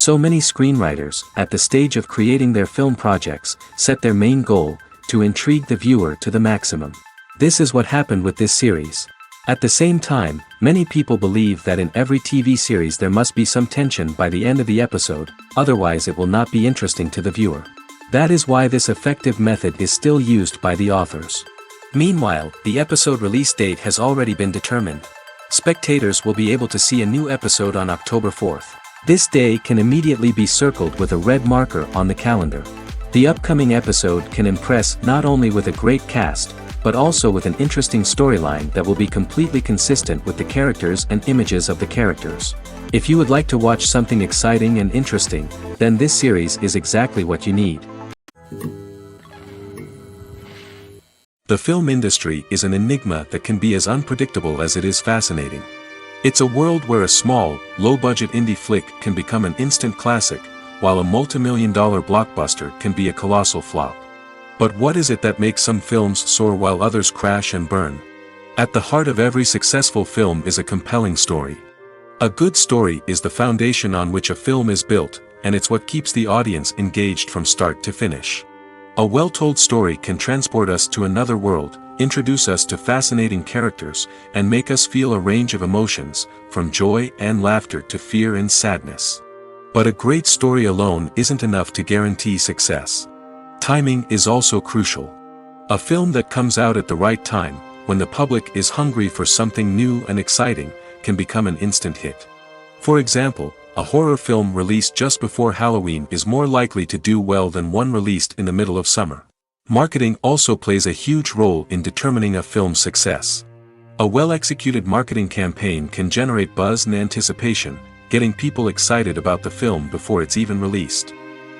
So many screenwriters, at the stage of creating their film projects, set their main goal, to intrigue the viewer to the maximum. This is what happened with this series. At the same time, many people believe that in every TV series there must be some tension by the end of the episode, otherwise it will not be interesting to the viewer. That is why this effective method is still used by the authors. Meanwhile, the episode release date has already been determined. Spectators will be able to see a new episode on October 4th. This day can immediately be circled with a red marker on the calendar. The upcoming episode can impress not only with a great cast, but also with an interesting storyline that will be completely consistent with the characters and images of the characters. If you would like to watch something exciting and interesting, then this series is exactly what you need. The film industry is an enigma that can be as unpredictable as it is fascinating. It's a world where a small, low-budget indie flick can become an instant classic, while a multi-million-dollar blockbuster can be a colossal flop. But what is it that makes some films soar while others crash and burn? At the heart of every successful film is a compelling story. A good story is the foundation on which a film is built, and it's what keeps the audience engaged from start to finish. A well-told story can transport us to another world, introduce us to fascinating characters, and make us feel a range of emotions, from joy and laughter to fear and sadness. But a great story alone isn't enough to guarantee success. Timing is also crucial. A film that comes out at the right time, when the public is hungry for something new and exciting, can become an instant hit. For example, a horror film released just before Halloween is more likely to do well than one released in the middle of summer. Marketing also plays a huge role in determining a film's success. A well-executed marketing campaign can generate buzz and anticipation, getting people excited about the film before it's even released.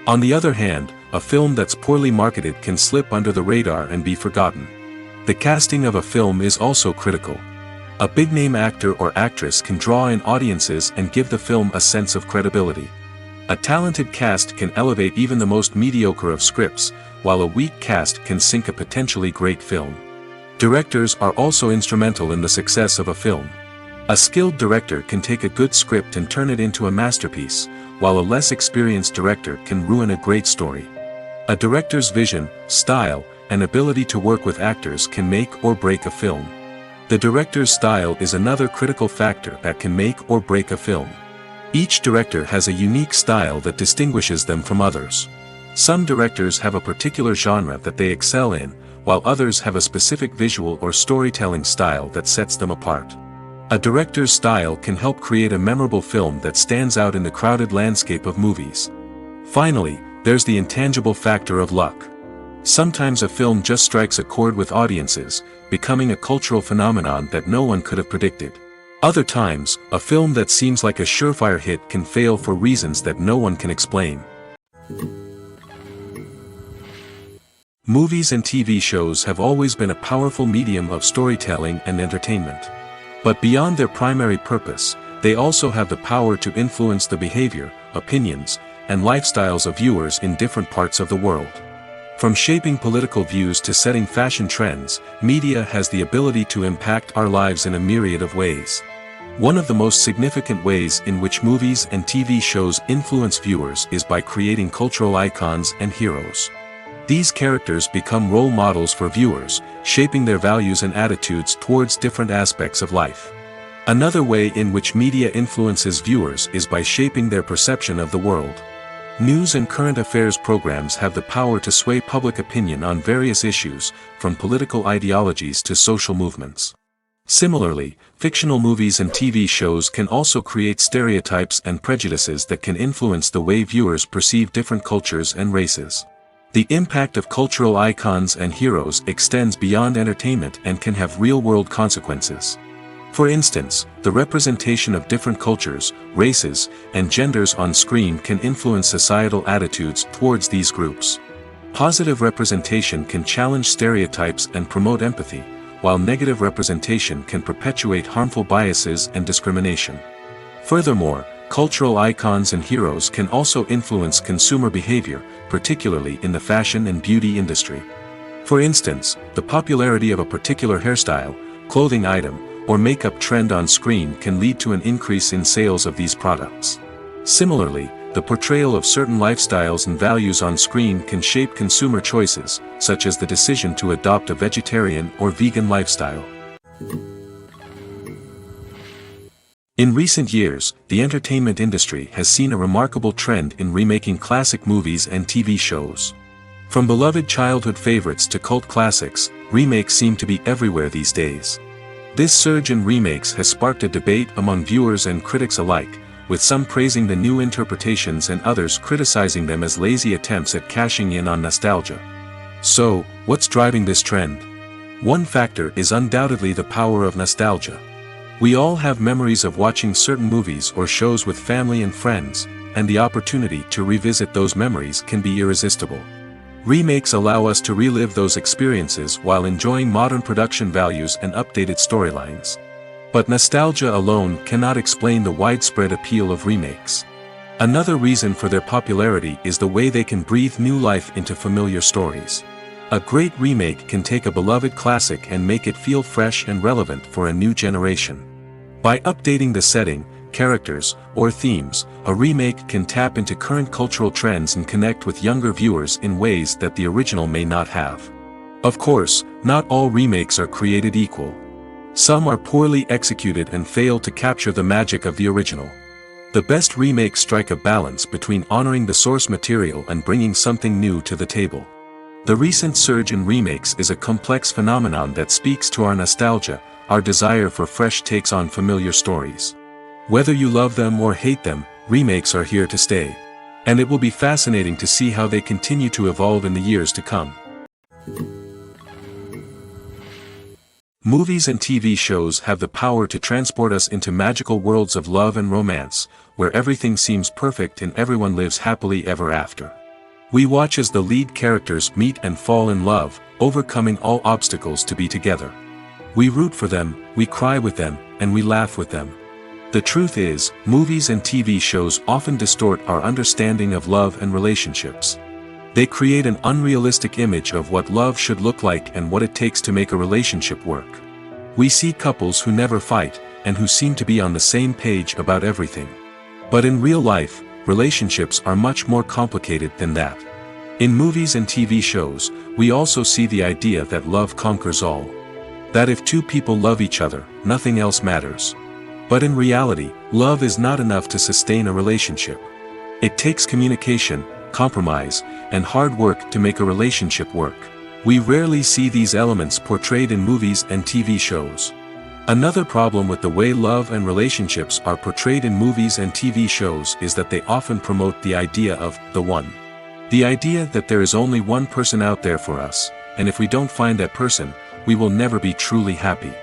On the other hand, a film that's poorly marketed can slip under the radar and be forgotten. The casting of a film is also critical. A big-name actor or actress can draw in audiences and give the film a sense of credibility. A talented cast can elevate even the most mediocre of scripts, while a weak cast can sink a potentially great film. Directors are also instrumental in the success of a film. A skilled director can take a good script and turn it into a masterpiece, while a less experienced director can ruin a great story. A director's vision, style, and ability to work with actors can make or break a film. The director's style is another critical factor that can make or break a film. Each director has a unique style that distinguishes them from others. Some directors have a particular genre that they excel in, while others have a specific visual or storytelling style that sets them apart. A director's style can help create a memorable film that stands out in the crowded landscape of movies. Finally, there's the intangible factor of luck. Sometimes a film just strikes a chord with audiences, becoming a cultural phenomenon that no one could have predicted. Other times, a film that seems like a surefire hit can fail for reasons that no one can explain. Movies and TV shows have always been a powerful medium of storytelling and entertainment. But beyond their primary purpose, they also have the power to influence the behavior, opinions, and lifestyles of viewers in different parts of the world. From shaping political views to setting fashion trends, media has the ability to impact our lives in a myriad of ways. One of the most significant ways in which movies and TV shows influence viewers is by creating cultural icons and heroes. These characters become role models for viewers, shaping their values and attitudes towards different aspects of life. Another way in which media influences viewers is by shaping their perception of the world. News and current affairs programs have the power to sway public opinion on various issues, from political ideologies to social movements. Similarly, fictional movies and TV shows can also create stereotypes and prejudices that can influence the way viewers perceive different cultures and races. The impact of cultural icons and heroes extends beyond entertainment and can have real-world consequences. For instance, the representation of different cultures, races, and genders on screen can influence societal attitudes towards these groups. Positive representation can challenge stereotypes and promote empathy, while negative representation can perpetuate harmful biases and discrimination. Furthermore, cultural icons and heroes can also influence consumer behavior, particularly in the fashion and beauty industry. For instance, the popularity of a particular hairstyle, clothing item, or makeup trend on screen can lead to an increase in sales of these products. Similarly, the portrayal of certain lifestyles and values on screen can shape consumer choices, such as the decision to adopt a vegetarian or vegan lifestyle. In recent years, the entertainment industry has seen a remarkable trend in remaking classic movies and TV shows. From beloved childhood favorites to cult classics, remakes seem to be everywhere these days. This surge in remakes has sparked a debate among viewers and critics alike, with some praising the new interpretations and others criticizing them as lazy attempts at cashing in on nostalgia. So, what's driving this trend? One factor is undoubtedly the power of nostalgia. We all have memories of watching certain movies or shows with family and friends, and the opportunity to revisit those memories can be irresistible. Remakes allow us to relive those experiences while enjoying modern production values and updated storylines. But nostalgia alone cannot explain the widespread appeal of remakes. Another reason for their popularity is the way they can breathe new life into familiar stories. A great remake can take a beloved classic and make it feel fresh and relevant for a new generation. By updating the setting, characters, or themes, a remake can tap into current cultural trends and connect with younger viewers in ways that the original may not have. Of course, not all remakes are created equal. Some are poorly executed and fail to capture the magic of the original. The best remakes strike a balance between honoring the source material and bringing something new to the table. The recent surge in remakes is a complex phenomenon that speaks to our nostalgia, our desire for fresh takes on familiar stories. Whether you love them or hate them, remakes are here to stay. And it will be fascinating to see how they continue to evolve in the years to come. Movies and TV shows have the power to transport us into magical worlds of love and romance, where everything seems perfect and everyone lives happily ever after. We watch as the lead characters meet and fall in love, overcoming all obstacles to be together. We root for them, we cry with them, and we laugh with them. The truth is, movies and TV shows often distort our understanding of love and relationships. They create an unrealistic image of what love should look like and what it takes to make a relationship work. We see couples who never fight, and who seem to be on the same page about everything. But in real life, relationships are much more complicated than that. In movies and TV shows, we also see the idea that love conquers all. That if two people love each other, nothing else matters. But in reality, love is not enough to sustain a relationship. It takes communication, compromise, and hard work to make a relationship work. We rarely see these elements portrayed in movies and TV shows. Another problem with the way love and relationships are portrayed in movies and TV shows is that they often promote the idea of the one. The idea that there is only one person out there for us, and if we don't find that person, we will never be truly happy.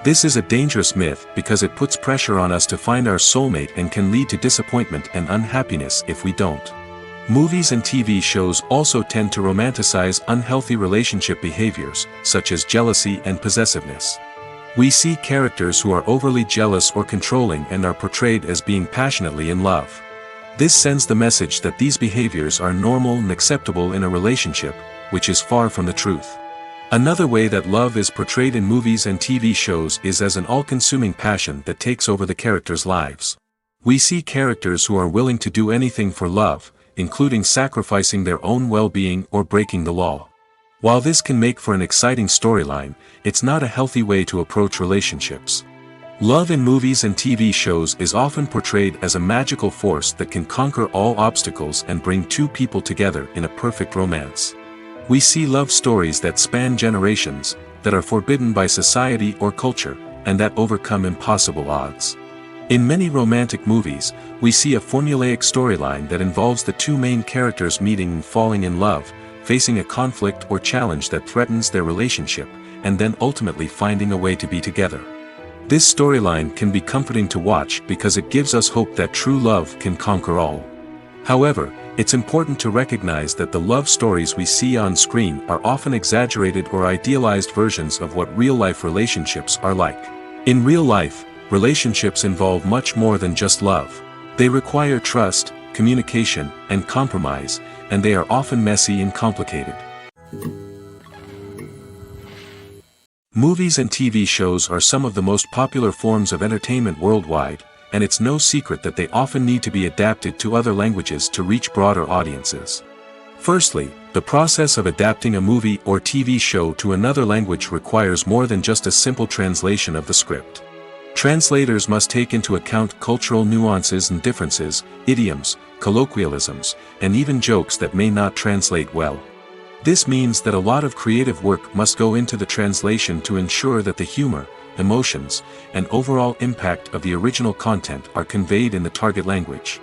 This is a dangerous myth because it puts pressure on us to find our soulmate and can lead to disappointment and unhappiness if we don't. Movies and TV shows also tend to romanticize unhealthy relationship behaviors, such as jealousy and possessiveness. We see characters who are overly jealous or controlling and are portrayed as being passionately in love. This sends the message that these behaviors are normal and acceptable in a relationship, which is far from the truth. Another way that love is portrayed in movies and TV shows is as an all-consuming passion that takes over the characters' lives. We see characters who are willing to do anything for love, including sacrificing their own well-being or breaking the law. While this can make for an exciting storyline, it's not a healthy way to approach relationships. Love in movies and TV shows is often portrayed as a magical force that can conquer all obstacles and bring two people together in a perfect romance. We see love stories that span generations, that are forbidden by society or culture, and that overcome impossible odds. In many romantic movies, we see a formulaic storyline that involves the two main characters meeting and falling in love, facing a conflict or challenge that threatens their relationship, and then ultimately finding a way to be together. This storyline can be comforting to watch because it gives us hope that true love can conquer all. However, it's important to recognize that the love stories we see on screen are often exaggerated or idealized versions of what real-life relationships are like. In real life, relationships involve much more than just love. They require trust, communication, and compromise, and they are often messy and complicated. Movies and TV shows are some of the most popular forms of entertainment worldwide, and it's no secret that they often need to be adapted to other languages to reach broader audiences. Firstly, the process of adapting a movie or TV show to another language requires more than just a simple translation of the script. Translators must take into account cultural nuances and differences, idioms, colloquialisms, and even jokes that may not translate well. This means that a lot of creative work must go into the translation to ensure that the humor, emotions, and overall impact of the original content are conveyed in the target language.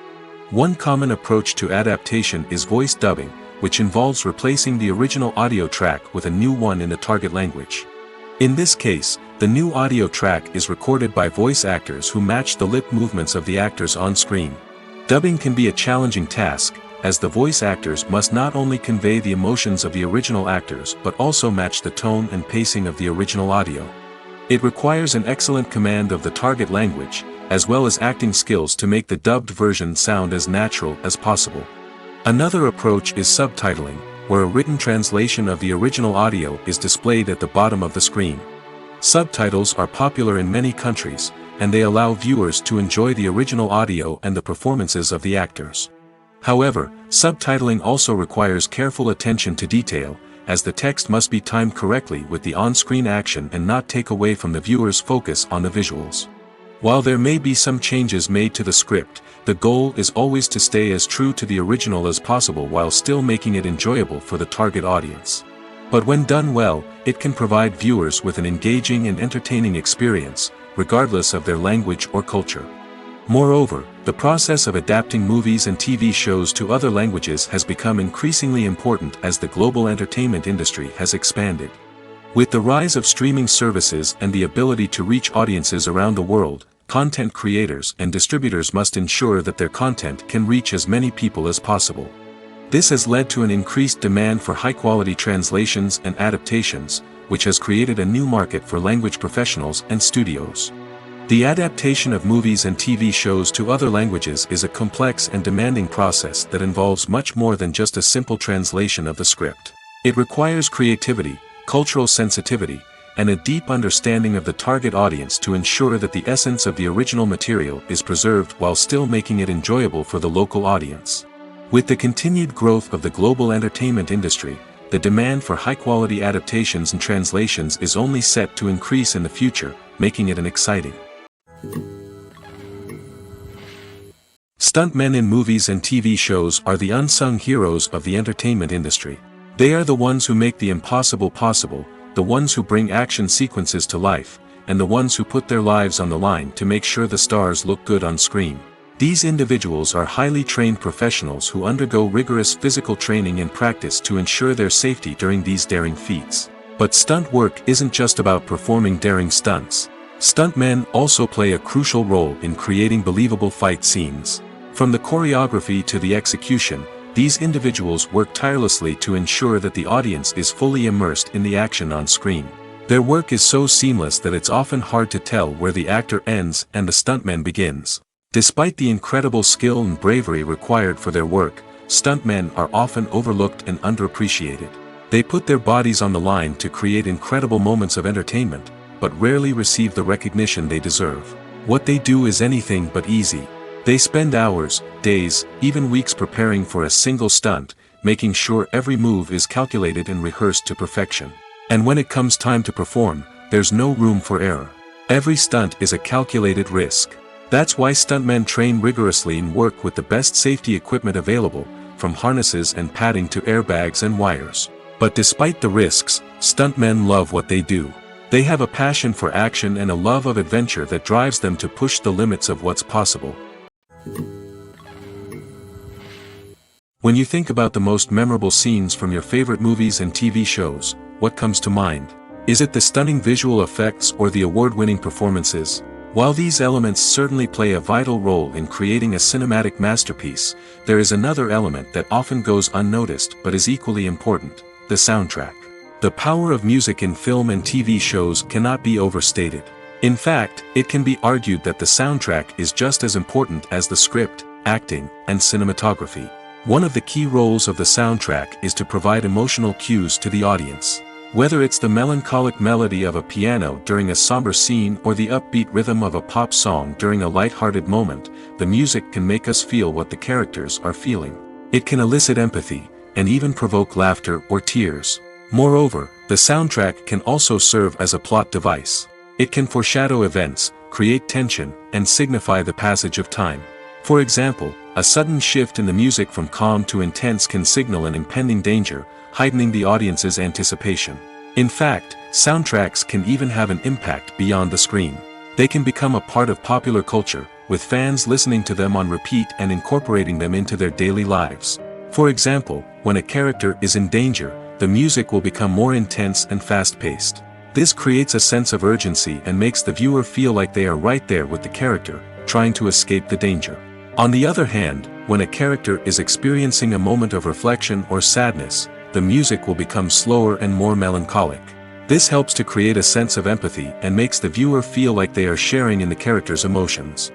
One common approach to adaptation is voice dubbing, which involves replacing the original audio track with a new one in the target language. In this case, the new audio track is recorded by voice actors who match the lip movements of the actors on screen. Dubbing can be a challenging task, as the voice actors must not only convey the emotions of the original actors but also match the tone and pacing of the original audio. It requires an excellent command of the target language, as well as acting skills to make the dubbed version sound as natural as possible. Another approach is subtitling, where a written translation of the original audio is displayed at the bottom of the screen. Subtitles are popular in many countries, and they allow viewers to enjoy the original audio and the performances of the actors. However, subtitling also requires careful attention to detail, as the text must be timed correctly with the on-screen action and not take away from the viewer's focus on the visuals. While there may be some changes made to the script, the goal is always to stay as true to the original as possible while still making it enjoyable for the target audience. But when done well, it can provide viewers with an engaging and entertaining experience, regardless of their language or culture. Moreover, the process of adapting movies and TV shows to other languages has become increasingly important as the global entertainment industry has expanded. With the rise of streaming services and the ability to reach audiences around the world, content creators and distributors must ensure that their content can reach as many people as possible. This has led to an increased demand for high-quality translations and adaptations, which has created a new market for language professionals and studios. The adaptation of movies and TV shows to other languages is a complex and demanding process that involves much more than just a simple translation of the script. It requires creativity, cultural sensitivity, and a deep understanding of the target audience to ensure that the essence of the original material is preserved while still making it enjoyable for the local audience. With the continued growth of the global entertainment industry, the demand for high-quality adaptations and translations is only set to increase in the future, making it an exciting. Stuntmen in movies and TV shows are the unsung heroes of the entertainment industry. They are the ones who make the impossible possible, the ones who bring action sequences to life, and the ones who put their lives on the line to make sure the stars look good on screen. These individuals are highly trained professionals who undergo rigorous physical training and practice to ensure their safety during these daring feats. But stunt work isn't just about performing daring stunts. Stuntmen also play a crucial role in creating believable fight scenes. From the choreography to the execution, these individuals work tirelessly to ensure that the audience is fully immersed in the action on screen. Their work is so seamless that it's often hard to tell where the actor ends and the stuntman begins. Despite the incredible skill and bravery required for their work, stuntmen are often overlooked and underappreciated. They put their bodies on the line to create incredible moments of entertainment, but rarely receive the recognition they deserve. What they do is anything but easy. They spend hours, days, even weeks preparing for a single stunt, making sure every move is calculated and rehearsed to perfection. And when it comes time to perform, there's no room for error. Every stunt is a calculated risk. That's why stuntmen train rigorously and work with the best safety equipment available, from harnesses and padding to airbags and wires. But despite the risks, stuntmen love what they do. They have a passion for action and a love of adventure that drives them to push the limits of what's possible. When you think about the most memorable scenes from your favorite movies and TV shows, what comes to mind? Is it the stunning visual effects or the award-winning performances? While these elements certainly play a vital role in creating a cinematic masterpiece, there is another element that often goes unnoticed but is equally important: the soundtrack. The power of music in film and TV shows cannot be overstated. In fact, it can be argued that the soundtrack is just as important as the script, acting, and cinematography. One of the key roles of the soundtrack is to provide emotional cues to the audience. Whether it's the melancholic melody of a piano during a somber scene or the upbeat rhythm of a pop song during a light-hearted moment, the music can make us feel what the characters are feeling. It can elicit empathy, and even provoke laughter or tears. Moreover, the soundtrack can also serve as a plot device. It can foreshadow events, create tension, and signify the passage of time. For example, a sudden shift in the music from calm to intense can signal an impending danger, heightening the audience's anticipation. In fact, soundtracks can even have an impact beyond the screen. They can become a part of popular culture, with fans listening to them on repeat and incorporating them into their daily lives. For example, when a character is in danger, the music will become more intense and fast-paced. This creates a sense of urgency and makes the viewer feel like they are right there with the character, trying to escape the danger. On the other hand, when a character is experiencing a moment of reflection or sadness, the music will become slower and more melancholic. This helps to create a sense of empathy and makes the viewer feel like they are sharing in the character's emotions.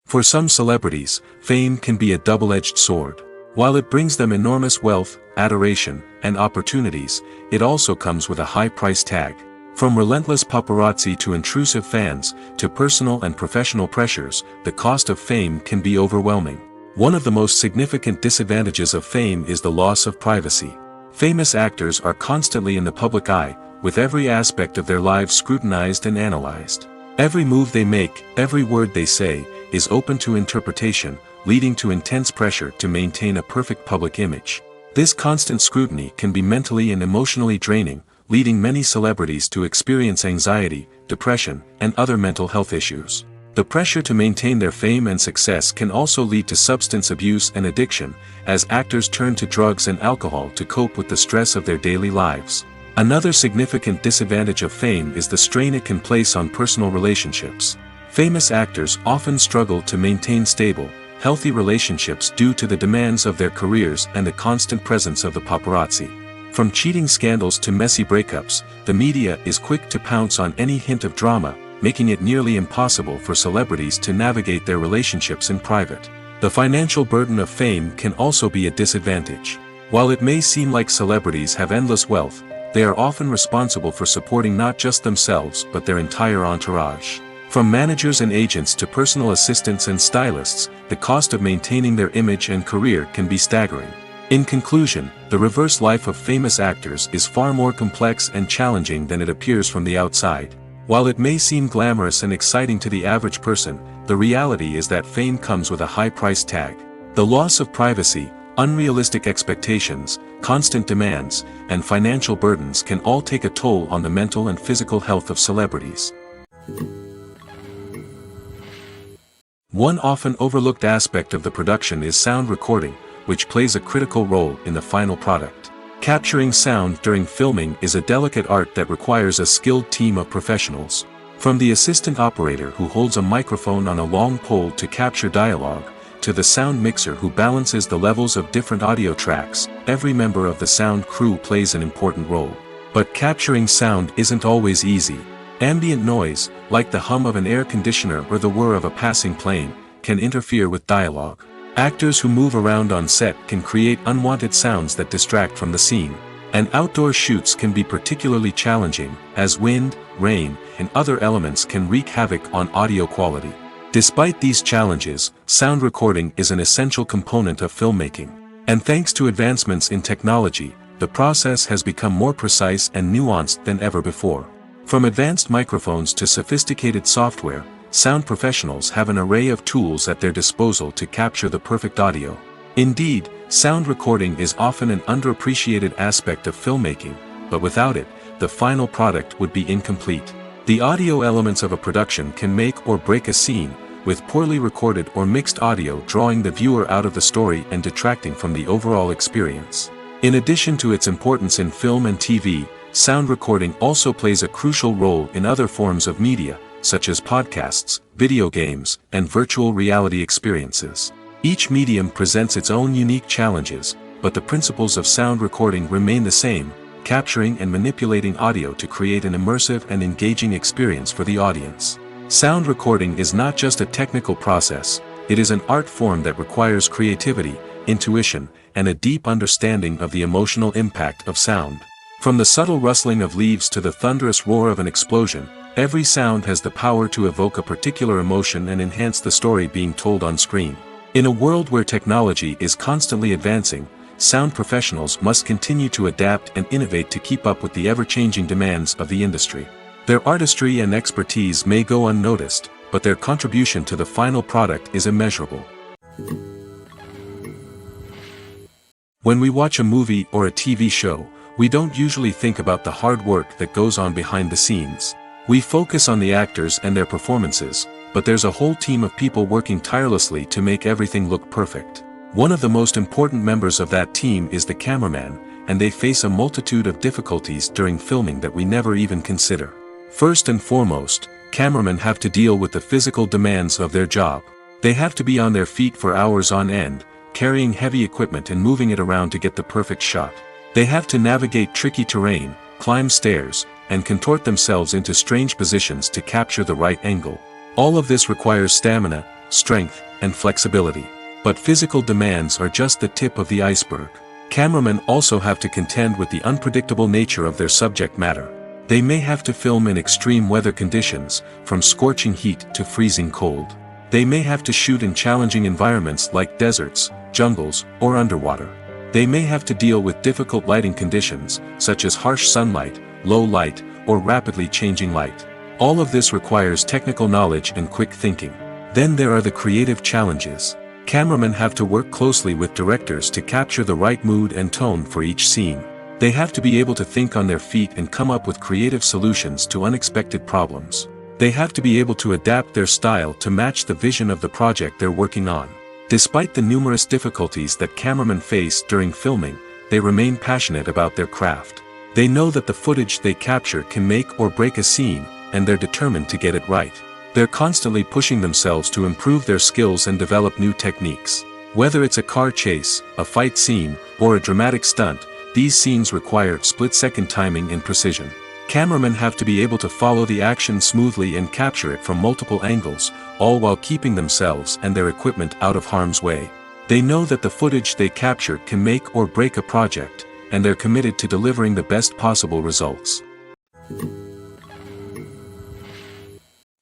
For some celebrities, fame can be a double-edged sword. While it brings them enormous wealth, adoration, and opportunities, it also comes with a high price tag. From relentless paparazzi to intrusive fans, to personal and professional pressures, the cost of fame can be overwhelming. One of the most significant disadvantages of fame is the loss of privacy. Famous actors are constantly in the public eye, with every aspect of their lives scrutinized and analyzed. Every move they make, every word they say, is open to interpretation, leading to intense pressure to maintain a perfect public image. This constant scrutiny can be mentally and emotionally draining, leading many celebrities to experience anxiety, depression, and other mental health issues. The pressure to maintain their fame and success can also lead to substance abuse and addiction, as actors turn to drugs and alcohol to cope with the stress of their daily lives. Another significant disadvantage of fame is the strain it can place on personal relationships. Famous actors often struggle to maintain stable, healthy relationships due to the demands of their careers and the constant presence of the paparazzi. From cheating scandals to messy breakups, the media is quick to pounce on any hint of drama, making it nearly impossible for celebrities to navigate their relationships in private. The financial burden of fame can also be a disadvantage. While it may seem like celebrities have endless wealth, they are often responsible for supporting not just themselves but their entire entourage. From managers and agents to personal assistants and stylists, the cost of maintaining their image and career can be staggering. In conclusion, the reverse life of famous actors is far more complex and challenging than it appears from the outside. While it may seem glamorous and exciting to the average person, the reality is that fame comes with a high price tag. The loss of privacy, unrealistic expectations, constant demands, and financial burdens can all take a toll on the mental and physical health of celebrities. One often overlooked aspect of the production is sound recording, which plays a critical role in the final product. Capturing sound during filming is a delicate art that requires a skilled team of professionals. From the assistant operator who holds a microphone on a long pole to capture dialogue, to the sound mixer who balances the levels of different audio tracks, every member of the sound crew plays an important role. But capturing sound isn't always easy. Ambient noise, like the hum of an air conditioner or the whir of a passing plane, can interfere with dialogue. Actors who move around on set can create unwanted sounds that distract from the scene. And outdoor shoots can be particularly challenging, as wind, rain, and other elements can wreak havoc on audio quality. Despite these challenges, sound recording is an essential component of filmmaking. And thanks to advancements in technology, the process has become more precise and nuanced than ever before. From advanced microphones to sophisticated software, sound professionals have an array of tools at their disposal to capture the perfect audio. Indeed, sound recording is often an underappreciated aspect of filmmaking, but without it, the final product would be incomplete. The audio elements of a production can make or break a scene, with poorly recorded or mixed audio drawing the viewer out of the story and detracting from the overall experience. In addition to its importance in film and TV, sound recording also plays a crucial role in other forms of media, such as podcasts, video games, and virtual reality experiences. Each medium presents its own unique challenges, but the principles of sound recording remain the same, capturing and manipulating audio to create an immersive and engaging experience for the audience. Sound recording is not just a technical process, it is an art form that requires creativity, intuition, and a deep understanding of the emotional impact of sound. From the subtle rustling of leaves to the thunderous roar of an explosion, every sound has the power to evoke a particular emotion and enhance the story being told on screen. In a world where technology is constantly advancing, sound professionals must continue to adapt and innovate to keep up with the ever-changing demands of the industry. Their artistry and expertise may go unnoticed, but their contribution to the final product is immeasurable. When we watch a movie or a TV show, we don't usually think about the hard work that goes on behind the scenes. We focus on the actors and their performances, but there's a whole team of people working tirelessly to make everything look perfect. One of the most important members of that team is the cameraman, and they face a multitude of difficulties during filming that we never even consider. First and foremost, cameramen have to deal with the physical demands of their job. They have to be on their feet for hours on end, carrying heavy equipment and moving it around to get the perfect shot. They have to navigate tricky terrain, climb stairs, and contort themselves into strange positions to capture the right angle. All of this requires stamina, strength, and flexibility. But physical demands are just the tip of the iceberg. Cameramen also have to contend with the unpredictable nature of their subject matter. They may have to film in extreme weather conditions, from scorching heat to freezing cold. They may have to shoot in challenging environments like deserts, jungles, or underwater. They may have to deal with difficult lighting conditions, such as harsh sunlight, low light, or rapidly changing light. All of this requires technical knowledge and quick thinking. Then there are the creative challenges. Cameramen have to work closely with directors to capture the right mood and tone for each scene. They have to be able to think on their feet and come up with creative solutions to unexpected problems. They have to be able to adapt their style to match the vision of the project they're working on. Despite the numerous difficulties that cameramen face during filming, they remain passionate about their craft. They know that the footage they capture can make or break a scene, and they're determined to get it right. They're constantly pushing themselves to improve their skills and develop new techniques. Whether it's a car chase, a fight scene, or a dramatic stunt, these scenes require split-second timing and precision. Cameramen have to be able to follow the action smoothly and capture it from multiple angles, all while keeping themselves and their equipment out of harm's way. They know that the footage they capture can make or break a project, and they're committed to delivering the best possible results.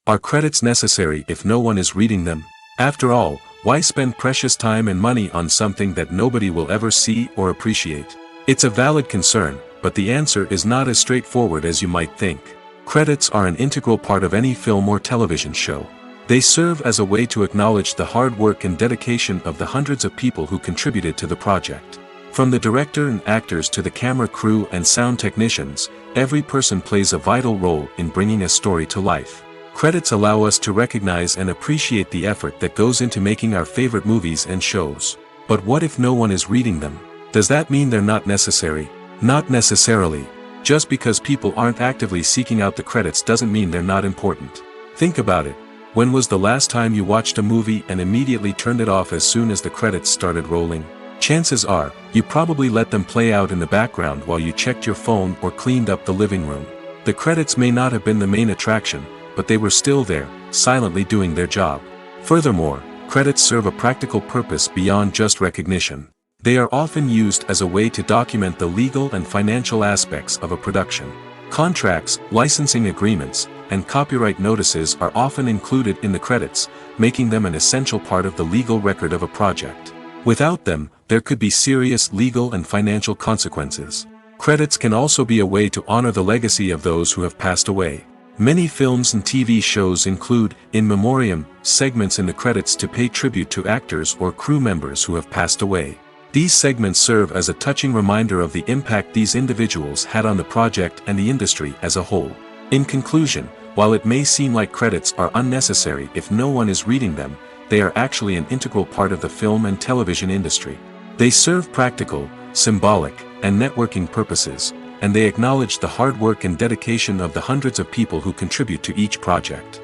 Are credits necessary if no one is reading them? After all, why spend precious time and money on something that nobody will ever see or appreciate? It's a valid concern, but the answer is not as straightforward as you might think. Credits are an integral part of any film or television show. They serve as a way to acknowledge the hard work and dedication of the hundreds of people who contributed to the project. From the director and actors to the camera crew and sound technicians, every person plays a vital role in bringing a story to life. Credits allow us to recognize and appreciate the effort that goes into making our favorite movies and shows. But what if no one is reading them? Does that mean they're not necessary? Not necessarily. Just because people aren't actively seeking out the credits doesn't mean they're not important. Think about it. When was the last time you watched a movie and immediately turned it off as soon as the credits started rolling? Chances are, you probably let them play out in the background while you checked your phone or cleaned up the living room. The credits may not have been the main attraction, but they were still there, silently doing their job. Furthermore, credits serve a practical purpose beyond just recognition. They are often used as a way to document the legal and financial aspects of a production. Contracts, licensing agreements, and copyright notices are often included in the credits, making them an essential part of the legal record of a project. Without them, there could be serious legal and financial consequences. Credits can also be a way to honor the legacy of those who have passed away. Many films and TV shows include, in memoriam, segments in the credits to pay tribute to actors or crew members who have passed away. These segments serve as a touching reminder of the impact these individuals had on the project and the industry as a whole. In conclusion, while it may seem like credits are unnecessary if no one is reading them, they are actually an integral part of the film and television industry. They serve practical, symbolic, and networking purposes, and they acknowledge the hard work and dedication of the hundreds of people who contribute to each project.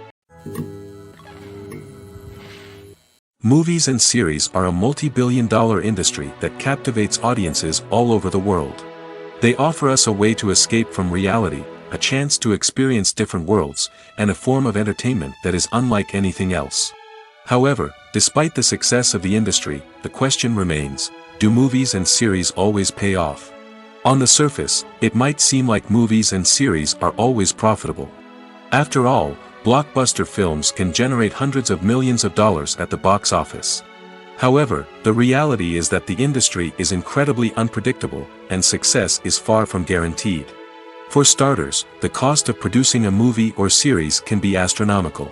Movies and series are a multi-billion-dollar industry that captivates audiences all over the world. They offer us a way to escape from reality, a chance to experience different worlds, and a form of entertainment that is unlike anything else. However, despite the success of the industry, the question remains, do movies and series always pay off? On the surface, it might seem like movies and series are always profitable. After all, blockbuster films can generate hundreds of millions of dollars at the box office. However, the reality is that the industry is incredibly unpredictable, and success is far from guaranteed. For starters, the cost of producing a movie or series can be astronomical.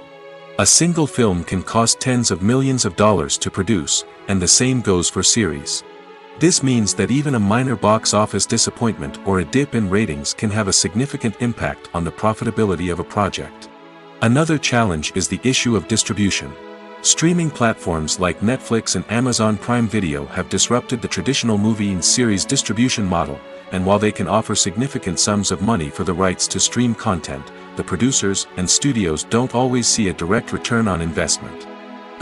A single film can cost tens of millions of dollars to produce, and the same goes for series. This means that even a minor box office disappointment or a dip in ratings can have a significant impact on the profitability of a project. Another challenge is the issue of distribution. Streaming platforms like Netflix and Amazon Prime Video have disrupted the traditional movie and series distribution model, and while they can offer significant sums of money for the rights to stream content, the producers and studios don't always see a direct return on investment.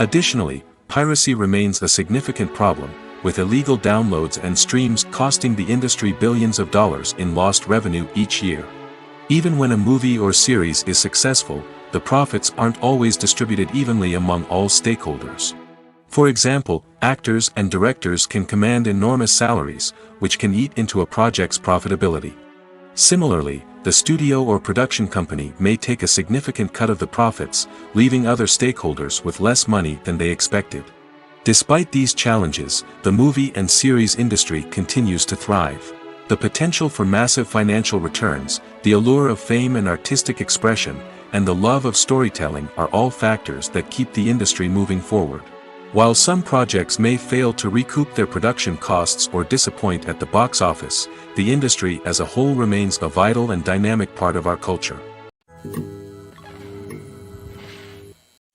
Additionally, piracy remains a significant problem, with illegal downloads and streams costing the industry billions of dollars in lost revenue each year. Even when a movie or series is successful, the profits aren't always distributed evenly among all stakeholders. For example, actors and directors can command enormous salaries, which can eat into a project's profitability. Similarly, the studio or production company may take a significant cut of the profits, leaving other stakeholders with less money than they expected. Despite these challenges, the movie and series industry continues to thrive. The potential for massive financial returns, the allure of fame and artistic expression, and the love of storytelling are all factors that keep the industry moving forward. While some projects may fail to recoup their production costs or disappoint at the box office, the industry as a whole remains a vital and dynamic part of our culture.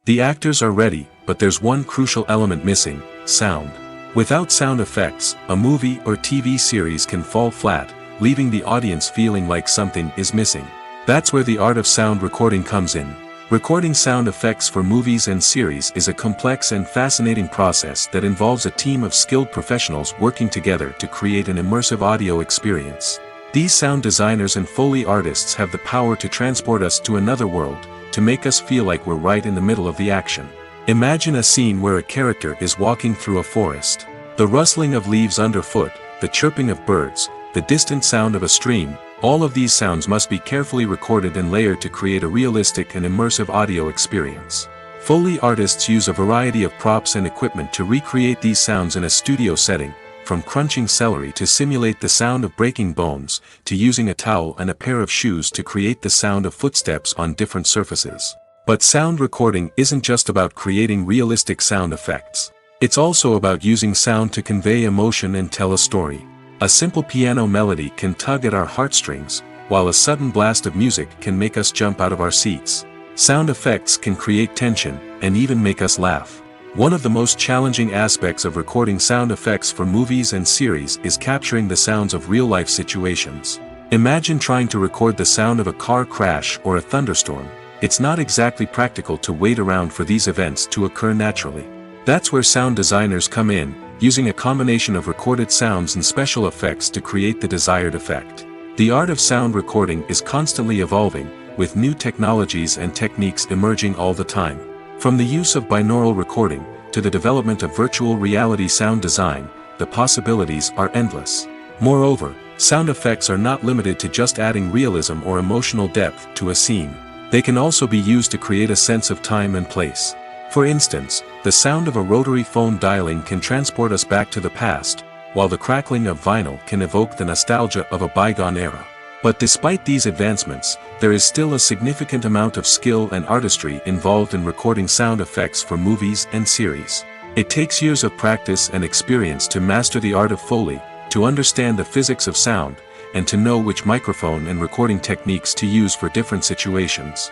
The actors are ready, but there's one crucial element missing: sound. Without sound effects, a movie or TV series can fall flat, leaving the audience feeling like something is missing. That's where the art of sound recording comes in. Recording sound effects for movies and series is a complex and fascinating process that involves a team of skilled professionals working together to create an immersive audio experience. These sound designers and Foley artists have the power to transport us to another world, to make us feel like we're right in the middle of the action. Imagine a scene where a character is walking through a forest. The rustling of leaves underfoot, the chirping of birds, the distant sound of a stream, all of these sounds must be carefully recorded and layered to create a realistic and immersive audio experience. Foley artists use a variety of props and equipment to recreate these sounds in a studio setting, from crunching celery to simulate the sound of breaking bones, to using a towel and a pair of shoes to create the sound of footsteps on different surfaces. But sound recording isn't just about creating realistic sound effects. It's also about using sound to convey emotion and tell a story. A simple piano melody can tug at our heartstrings, while a sudden blast of music can make us jump out of our seats. Sound effects can create tension, and even make us laugh. One of the most challenging aspects of recording sound effects for movies and series is capturing the sounds of real-life situations. Imagine trying to record the sound of a car crash or a thunderstorm. It's not exactly practical to wait around for these events to occur naturally. That's where sound designers come in, using a combination of recorded sounds and special effects to create the desired effect. The art of sound recording is constantly evolving, with new technologies and techniques emerging all the time. From the use of binaural recording, to the development of virtual reality sound design, the possibilities are endless. Moreover, sound effects are not limited to just adding realism or emotional depth to a scene. They can also be used to create a sense of time and place. For instance, the sound of a rotary phone dialing can transport us back to the past, while the crackling of vinyl can evoke the nostalgia of a bygone era. But despite these advancements, there is still a significant amount of skill and artistry involved in recording sound effects for movies and series. It takes years of practice and experience to master the art of Foley, to understand the physics of sound, and to know which microphone and recording techniques to use for different situations.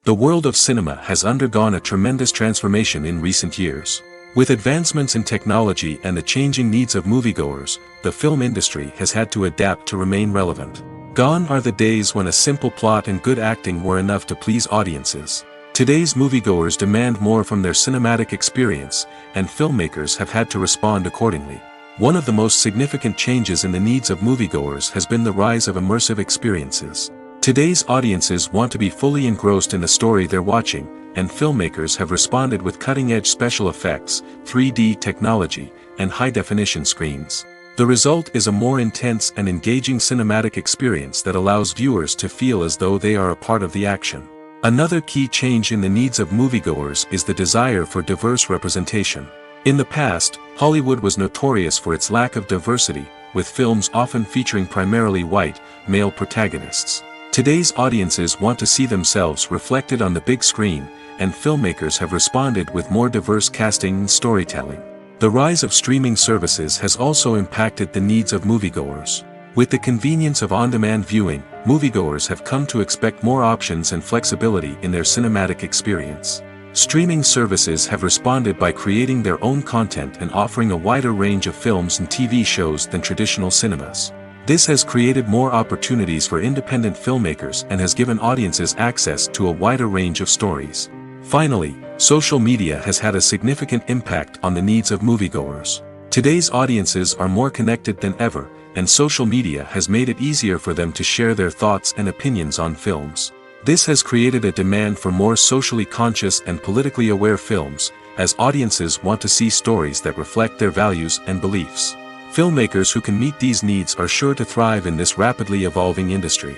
The world of cinema has undergone a tremendous transformation in recent years. With advancements in technology and the changing needs of moviegoers, the film industry has had to adapt to remain relevant. Gone are the days when a simple plot and good acting were enough to please audiences. Today's moviegoers demand more from their cinematic experience, and filmmakers have had to respond accordingly. One of the most significant changes in the needs of moviegoers has been the rise of immersive experiences. Today's audiences want to be fully engrossed in the story they're watching, and filmmakers have responded with cutting-edge special effects, 3D technology, and high-definition screens. The result is a more intense and engaging cinematic experience that allows viewers to feel as though they are a part of the action. Another key change in the needs of moviegoers is the desire for diverse representation. In the past, Hollywood was notorious for its lack of diversity, with films often featuring primarily white, male protagonists. Today's audiences want to see themselves reflected on the big screen, and filmmakers have responded with more diverse casting and storytelling. The rise of streaming services has also impacted the needs of moviegoers. With the convenience of on-demand viewing, moviegoers have come to expect more options and flexibility in their cinematic experience. Streaming services have responded by creating their own content and offering a wider range of films and TV shows than traditional cinemas. This has created more opportunities for independent filmmakers and has given audiences access to a wider range of stories. Finally, social media has had a significant impact on the needs of moviegoers. Today's audiences are more connected than ever, and social media has made it easier for them to share their thoughts and opinions on films. This has created a demand for more socially conscious and politically aware films, as audiences want to see stories that reflect their values and beliefs. Filmmakers who can meet these needs are sure to thrive in this rapidly evolving industry.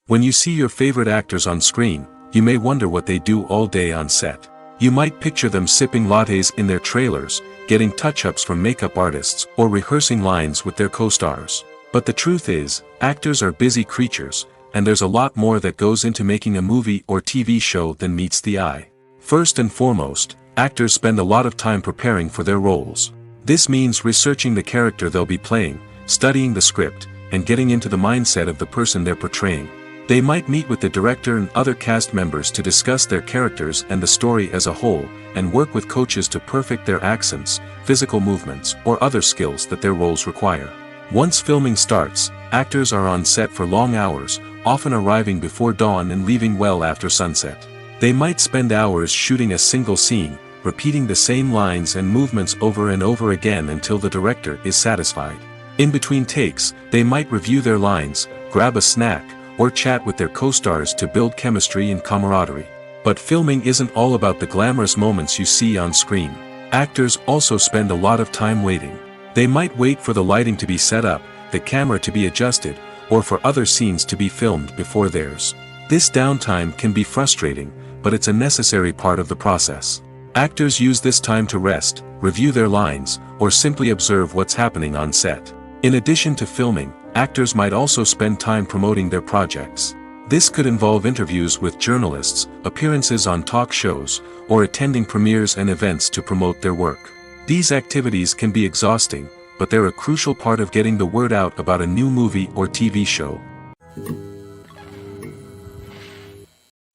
When you see your favorite actors on screen, you may wonder what they do all day on set. You might picture them sipping lattes in their trailers, getting touch-ups from makeup artists, or rehearsing lines with their co-stars. But the truth is, actors are busy creatures, and there's a lot more that goes into making a movie or TV show than meets the eye. First and foremost, actors spend a lot of time preparing for their roles. This means researching the character they'll be playing, studying the script, and getting into the mindset of the person they're portraying. They might meet with the director and other cast members to discuss their characters and the story as a whole, and work with coaches to perfect their accents, physical movements, or other skills that their roles require. Once filming starts, actors are on set for long hours, often arriving before dawn and leaving well after sunset. They might spend hours shooting a single scene, repeating the same lines and movements over and over again until the director is satisfied. In between takes, they might review their lines, grab a snack, or chat with their co-stars to build chemistry and camaraderie. But filming isn't all about the glamorous moments you see on screen. Actors also spend a lot of time waiting. They might wait for the lighting to be set up, the camera to be adjusted, or for other scenes to be filmed before theirs. This downtime can be frustrating, but it's a necessary part of the process. Actors use this time to rest, review their lines, or simply observe what's happening on set. In addition to filming, actors might also spend time promoting their projects. This could involve interviews with journalists, appearances on talk shows, or attending premieres and events to promote their work. These activities can be exhausting, but they're a crucial part of getting the word out about a new movie or TV show.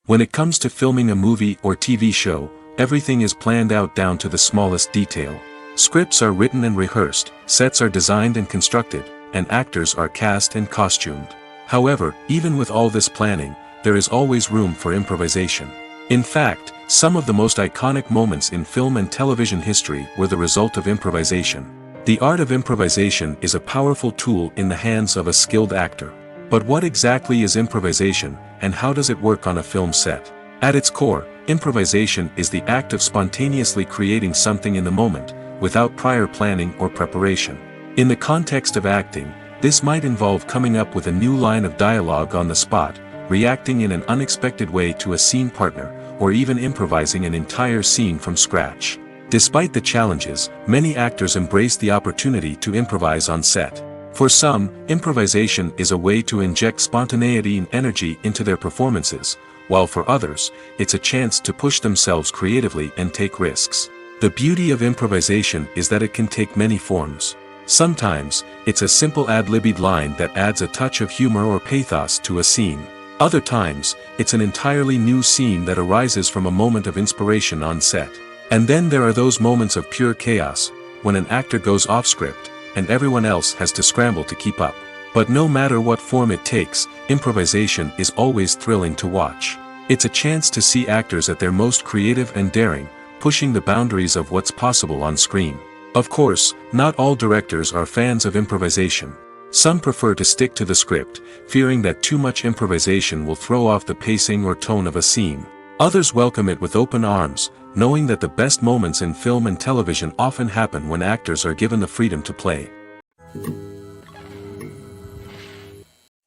When it comes to filming a movie or TV show, everything is planned out down to the smallest detail. Scripts are written and rehearsed, sets are designed and constructed, and actors are cast and costumed. However, even with all this planning, there is always room for improvisation. In fact, some of the most iconic moments in film and television history were the result of improvisation. The art of improvisation is a powerful tool in the hands of a skilled actor. But what exactly is improvisation, and how does it work on a film set? At its core, improvisation is the act of spontaneously creating something in the moment, without prior planning or preparation. In the context of acting, this might involve coming up with a new line of dialogue on the spot, reacting in an unexpected way to a scene partner, or even improvising an entire scene from scratch. Despite the challenges, many actors embrace the opportunity to improvise on set. For some, improvisation is a way to inject spontaneity and energy into their performances, while for others, it's a chance to push themselves creatively and take risks. The beauty of improvisation is that it can take many forms. Sometimes, it's a simple ad-libbed line that adds a touch of humor or pathos to a scene. Other times, it's an entirely new scene that arises from a moment of inspiration on set. And then there are those moments of pure chaos, when an actor goes off script, and everyone else has to scramble to keep up. But no matter what form it takes, improvisation is always thrilling to watch. It's a chance to see actors at their most creative and daring, pushing the boundaries of what's possible on screen. Of course, not all directors are fans of improvisation. Some prefer to stick to the script, fearing that too much improvisation will throw off the pacing or tone of a scene. Others welcome it with open arms, knowing that the best moments in film and television often happen when actors are given the freedom to play.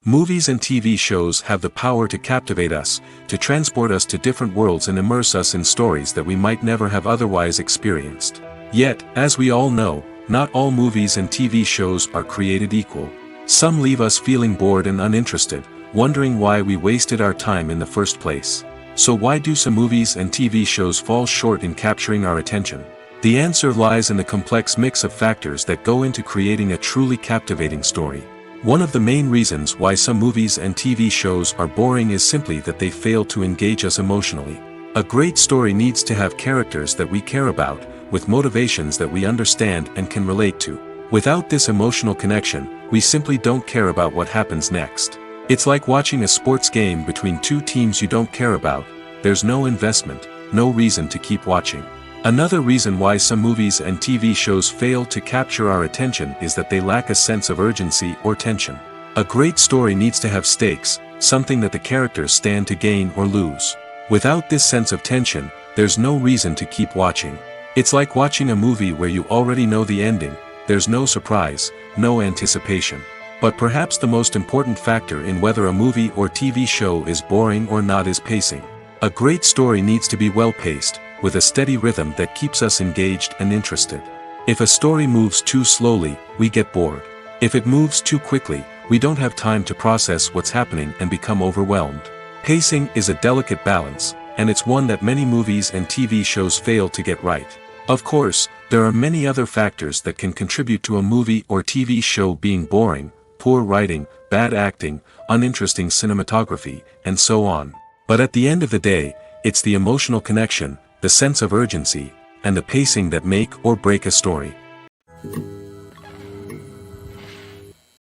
Movies and TV shows have the power to captivate us, to transport us to different worlds and immerse us in stories that we might never have otherwise experienced. Yet, as we all know, not all movies and TV shows are created equal. Some leave us feeling bored and uninterested, wondering why we wasted our time in the first place. So why do some movies and TV shows fall short in capturing our attention? The answer lies in the complex mix of factors that go into creating a truly captivating story. One of the main reasons why some movies and TV shows are boring is simply that they fail to engage us emotionally. A great story needs to have characters that we care about, with motivations that we understand and can relate to. Without this emotional connection, we simply don't care about what happens next. It's like watching a sports game between two teams you don't care about. There's no investment, no reason to keep watching. Another reason why some movies and TV shows fail to capture our attention is that they lack a sense of urgency or tension. A great story needs to have stakes, something that the characters stand to gain or lose. Without this sense of tension, there's no reason to keep watching. It's like watching a movie where you already know the ending. There's no surprise, no anticipation. But perhaps the most important factor in whether a movie or TV show is boring or not is pacing. A great story needs to be well-paced, with a steady rhythm that keeps us engaged and interested. If a story moves too slowly, we get bored. If it moves too quickly, we don't have time to process what's happening and become overwhelmed. Pacing is a delicate balance, and it's one that many movies and TV shows fail to get right. Of course, there are many other factors that can contribute to a movie or TV show being boring: poor writing, bad acting, uninteresting cinematography, and so on. But at the end of the day, it's the emotional connection, the sense of urgency, and the pacing that make or break a story.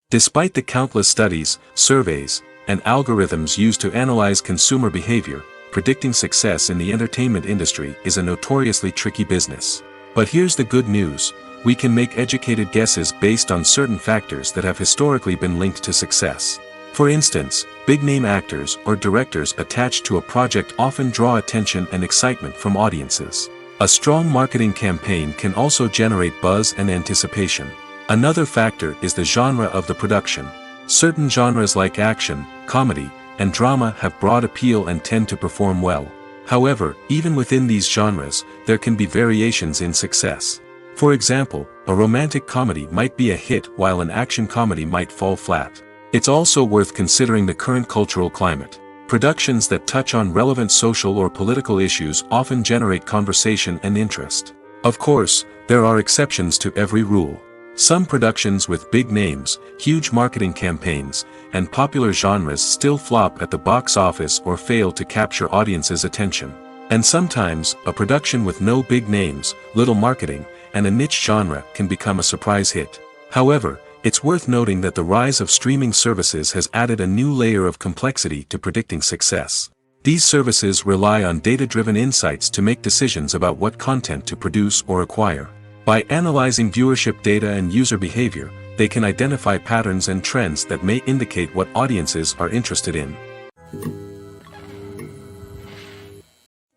Despite the countless studies, surveys, and algorithms used to analyze consumer behavior, predicting success in the entertainment industry is a notoriously tricky business. But here's the good news: we can make educated guesses based on certain factors that have historically been linked to success. For instance, big-name actors or directors attached to a project often draw attention and excitement from audiences. A strong marketing campaign can also generate buzz and anticipation. Another factor is the genre of the production. Certain genres like action, comedy, and drama have broad appeal and tend to perform well. However, even within these genres, there can be variations in success. For example, a romantic comedy might be a hit while an action comedy might fall flat. It's also worth considering the current cultural climate. Productions that touch on relevant social or political issues often generate conversation and interest. Of course, there are exceptions to every rule. Some productions with big names, huge marketing campaigns, and popular genres still flop at the box office or fail to capture audiences' attention. And sometimes, a production with no big names, little marketing, and a niche genre can become a surprise hit. However, it's worth noting that the rise of streaming services has added a new layer of complexity to predicting success. These services rely on data-driven insights to make decisions about what content to produce or acquire. By analyzing viewership data and user behavior, they can identify patterns and trends that may indicate what audiences are interested in.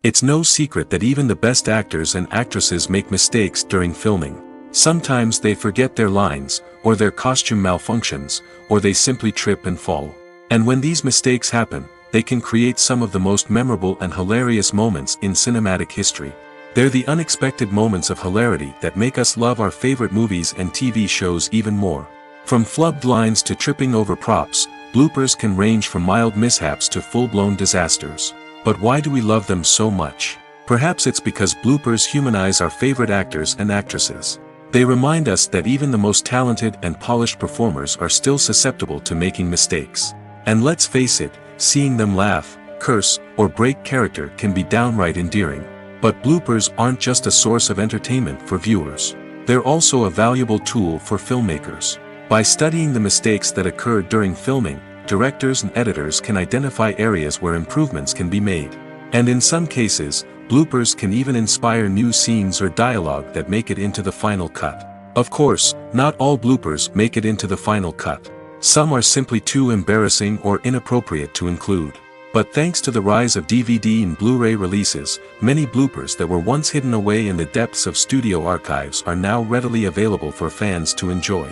It's no secret that even the best actors and actresses make mistakes during filming. Sometimes they forget their lines, or their costume malfunctions, or they simply trip and fall. And when these mistakes happen, they can create some of the most memorable and hilarious moments in cinematic history. They're the unexpected moments of hilarity that make us love our favorite movies and TV shows even more. From flubbed lines to tripping over props, bloopers can range from mild mishaps to full-blown disasters. But why do we love them so much? Perhaps it's because bloopers humanize our favorite actors and actresses. They remind us that even the most talented and polished performers are still susceptible to making mistakes. And let's face it, seeing them laugh, curse, or break character can be downright endearing. But bloopers aren't just a source of entertainment for viewers. They're also a valuable tool for filmmakers. By studying the mistakes that occurred during filming, directors and editors can identify areas where improvements can be made. And in some cases, bloopers can even inspire new scenes or dialogue that make it into the final cut. Of course, Not all bloopers make it into the final cut. Some are simply too embarrassing or inappropriate to include. But thanks to the rise of DVD and Blu-ray releases, many bloopers that were once hidden away in the depths of studio archives are now readily available for fans to enjoy.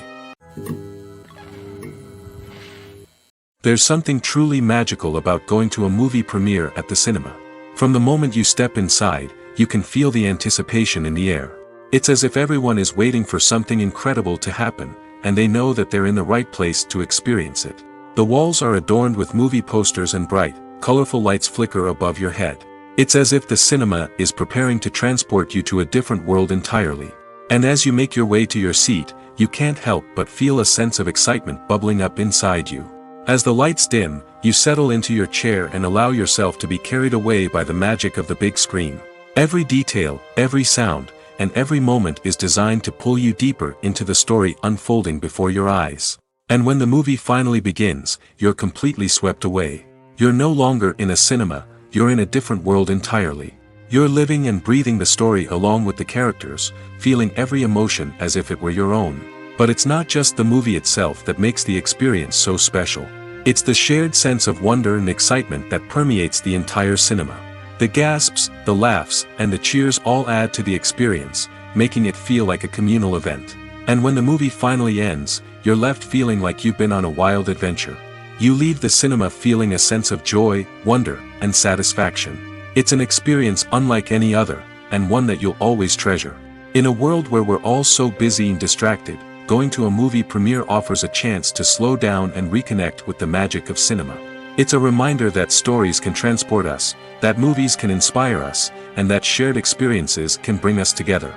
There's something truly magical about going to a movie premiere at the cinema. From the moment you step inside, you can feel the anticipation in the air. It's as if everyone is waiting for something incredible to happen, and they know that they're in the right place to experience it. The walls are adorned with movie posters and bright, colorful lights flicker above your head. It's as if the cinema is preparing to transport you to a different world entirely. And as you make your way to your seat, you can't help but feel a sense of excitement bubbling up inside you. As the lights dim, you settle into your chair and allow yourself to be carried away by the magic of the big screen. Every detail, every sound, and every moment is designed to pull you deeper into the story unfolding before your eyes. And when the movie finally begins, you're completely swept away. You're no longer in a cinema, you're in a different world entirely. You're living and breathing the story along with the characters, feeling every emotion as if it were your own. But it's not just the movie itself that makes the experience so special. It's the shared sense of wonder and excitement that permeates the entire cinema. The gasps, the laughs, and the cheers all add to the experience, making it feel like a communal event. And when the movie finally ends, you're left feeling like you've been on a wild adventure. You leave the cinema feeling a sense of joy, wonder, and satisfaction. It's an experience unlike any other, and one that you'll always treasure. In a world where we're all so busy and distracted, going to a movie premiere offers a chance to slow down and reconnect with the magic of cinema. It's a reminder that stories can transport us, that movies can inspire us, and that shared experiences can bring us together.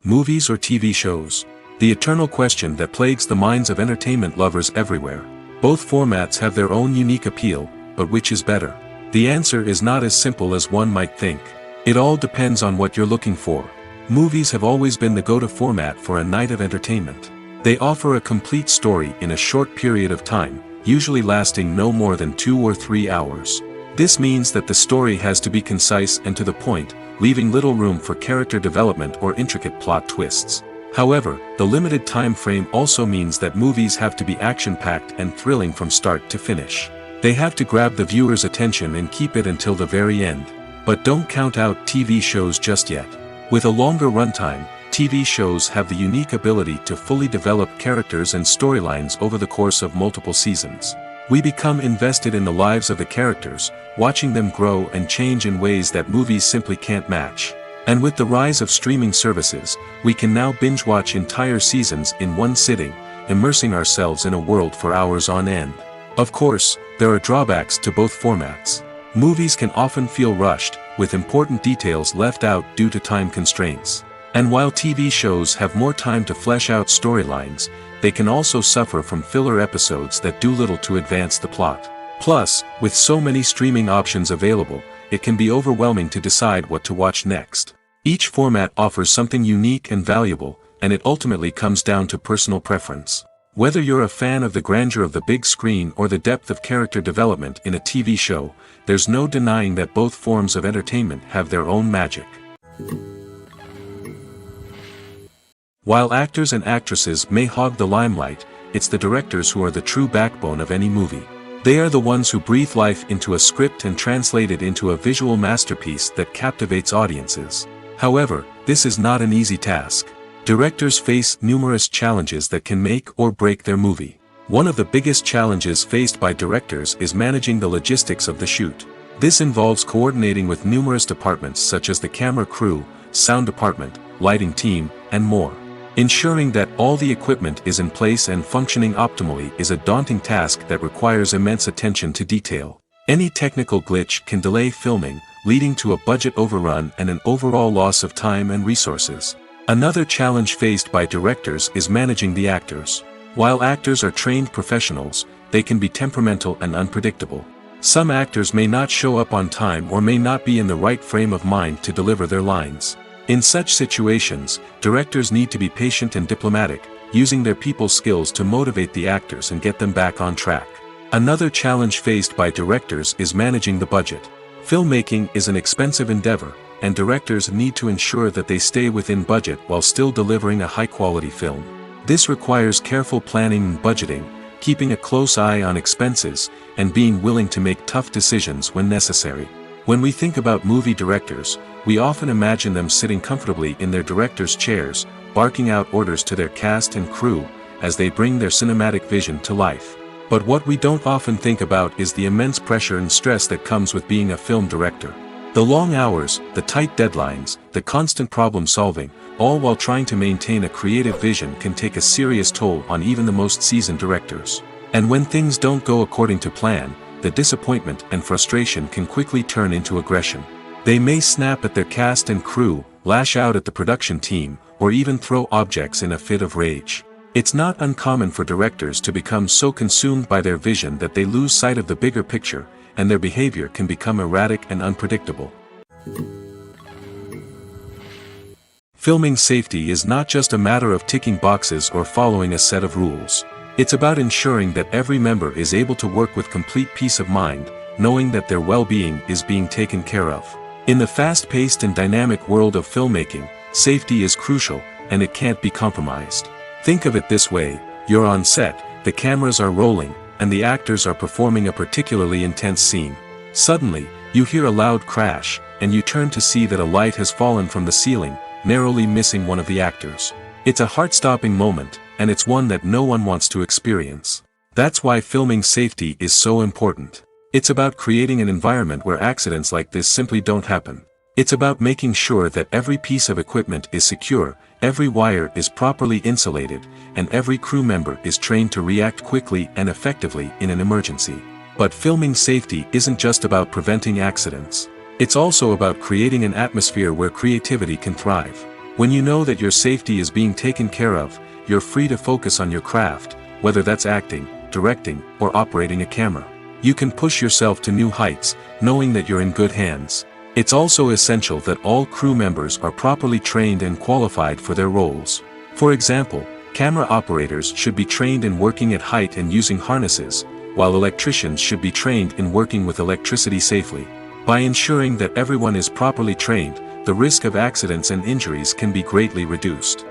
Movies or TV shows? The eternal question that plagues the minds of entertainment lovers everywhere. Both formats have their own unique appeal, but which is better? The answer is not as simple as one might think. It all depends on what you're looking for. Movies have always been the go-to format for a night of entertainment. They offer a complete story in a short period of time, usually lasting no more than 2 or 3 hours. This means that the story has to be concise and to the point, leaving little room for character development or intricate plot twists. However, the limited time frame also means that movies have to be action-packed and thrilling from start to finish. They have to grab the viewer's attention and keep it until the very end. But don't count out TV shows just yet. With a longer runtime, TV shows have the unique ability to fully develop characters and storylines over the course of multiple seasons. We become invested in the lives of the characters, watching them grow and change in ways that movies simply can't match. And with the rise of streaming services, we can now binge-watch entire seasons in one sitting, immersing ourselves in a world for hours on end. Of course, there are drawbacks to both formats. Movies can often feel rushed, with important details left out due to time constraints. And while TV shows have more time to flesh out storylines, they can also suffer from filler episodes that do little to advance the plot. Plus, with so many streaming options available, it can be overwhelming to decide what to watch next. Each format offers something unique and valuable, and it ultimately comes down to personal preference. Whether you're a fan of the grandeur of the big screen or the depth of character development in a TV show, there's no denying that both forms of entertainment have their own magic. While actors and actresses may hog the limelight, it's the directors who are the true backbone of any movie. They are the ones who breathe life into a script and translate it into a visual masterpiece that captivates audiences. However, this is not an easy task. Directors face numerous challenges that can make or break their movie. One of the biggest challenges faced by directors is managing the logistics of the shoot. This involves coordinating with numerous departments such as the camera crew, sound department, lighting team, and more. Ensuring that all the equipment is in place and functioning optimally is a daunting task that requires immense attention to detail. Any technical glitch can delay filming, leading to a budget overrun and an overall loss of time and resources. Another challenge faced by directors is managing the actors. While actors are trained professionals, they can be temperamental and unpredictable. Some actors may not show up on time or may not be in the right frame of mind to deliver their lines. In such situations, directors need to be patient and diplomatic, using their people skills to motivate the actors and get them back on track. Another challenge faced by directors is managing the budget. Filmmaking is an expensive endeavor, and directors need to ensure that they stay within budget while still delivering a high-quality film. This requires careful planning and budgeting, keeping a close eye on expenses, and being willing to make tough decisions when necessary. When we think about movie directors, we often imagine them sitting comfortably in their director's chairs, barking out orders to their cast and crew, as they bring their cinematic vision to life. But what we don't often think about is the immense pressure and stress that comes with being a film director. The long hours, the tight deadlines, the constant problem solving, all while trying to maintain a creative vision can take a serious toll on even the most seasoned directors. And when things don't go according to plan, the disappointment and frustration can quickly turn into aggression. They may snap at their cast and crew, lash out at the production team, or even throw objects in a fit of rage. It's not uncommon for directors to become so consumed by their vision that they lose sight of the bigger picture, and their behavior can become erratic and unpredictable. Filming safety is not just a matter of ticking boxes or following a set of rules. It's about ensuring that every member is able to work with complete peace of mind, knowing that their well-being is being taken care of. In the fast-paced and dynamic world of filmmaking, safety is crucial, and it can't be compromised. Think of it this way: you're on set, the cameras are rolling, and the actors are performing a particularly intense scene. Suddenly, you hear a loud crash, and you turn to see that a light has fallen from the ceiling, narrowly missing one of the actors. It's a heart-stopping moment, and it's one that no one wants to experience. That's why filming safety is so important. It's about creating an environment where accidents like this simply don't happen. It's about making sure that every piece of equipment is secure, every wire is properly insulated, and every crew member is trained to react quickly and effectively in an emergency. But filming safety isn't just about preventing accidents. It's also about creating an atmosphere where creativity can thrive. When you know that your safety is being taken care of, you're free to focus on your craft, whether that's acting, directing, or operating a camera. You can push yourself to new heights, knowing that you're in good hands. It's also essential that all crew members are properly trained and qualified for their roles. For example, camera operators should be trained in working at height and using harnesses, while electricians should be trained in working with electricity safely. By ensuring that everyone is properly trained, the risk of accidents and injuries can be greatly reduced.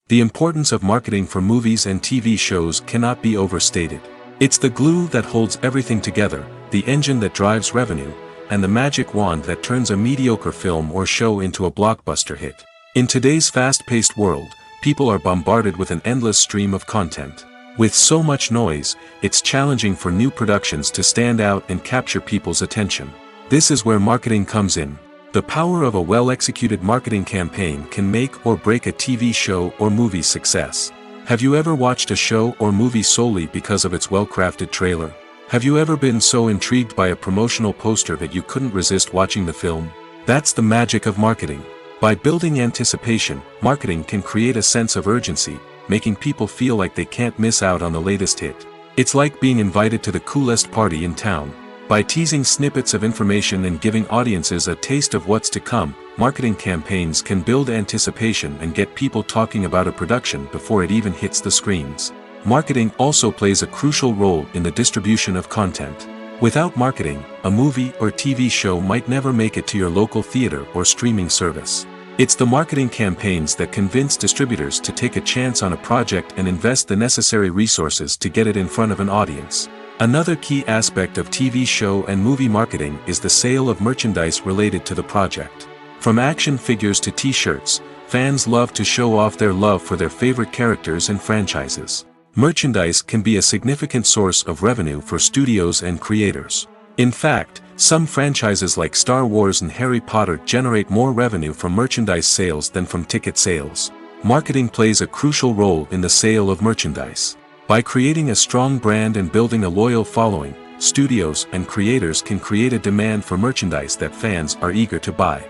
The importance of marketing for movies and TV shows cannot be overstated. It's the glue that holds everything together, the engine that drives revenue, and the magic wand that turns a mediocre film or show into a blockbuster hit. In today's fast-paced world, people are bombarded with an endless stream of content. With so much noise, it's challenging for new productions to stand out and capture people's attention. This is where marketing comes in. The power of a well-executed marketing campaign can make or break a TV show or movie's success. Have you ever watched a show or movie solely because of its well-crafted trailer? Have you ever been so intrigued by a promotional poster that you couldn't resist watching the film? That's the magic of marketing. By building anticipation, marketing can create a sense of urgency, making people feel like they can't miss out on the latest hit. It's like being invited to the coolest party in town. By teasing snippets of information and giving audiences a taste of what's to come, marketing campaigns can build anticipation and get people talking about a production before it even hits the screens. Marketing also plays a crucial role in the distribution of content. Without marketing, a movie or TV show might never make it to your local theater or streaming service. It's the marketing campaigns that convince distributors to take a chance on a project and invest the necessary resources to get it in front of an audience. Another key aspect of TV show and movie marketing is the sale of merchandise related to the project. From action figures to t-shirts, fans love to show off their love for their favorite characters and franchises. Merchandise can be a significant source of revenue for studios and creators. In fact, some franchises like Star Wars and Harry Potter generate more revenue from merchandise sales than from ticket sales. Marketing plays a crucial role in the sale of merchandise. By creating a strong brand and building a loyal following, studios and creators can create a demand for merchandise that fans are eager to buy.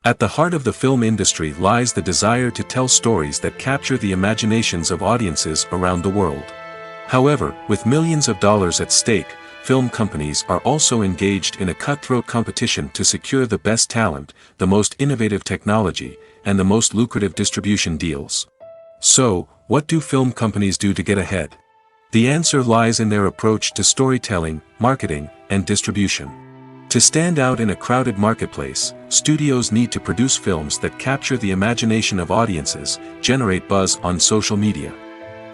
At the heart of the film industry lies the desire to tell stories that capture the imaginations of audiences around the world. However, with millions of dollars at stake, film companies are also engaged in a cutthroat competition to secure the best talent, the most innovative technology, and the most lucrative distribution deals. So, what do film companies do to get ahead? The answer lies in their approach to storytelling, marketing, and distribution. To stand out in a crowded marketplace, studios need to produce films that capture the imagination of audiences, generate buzz on social media.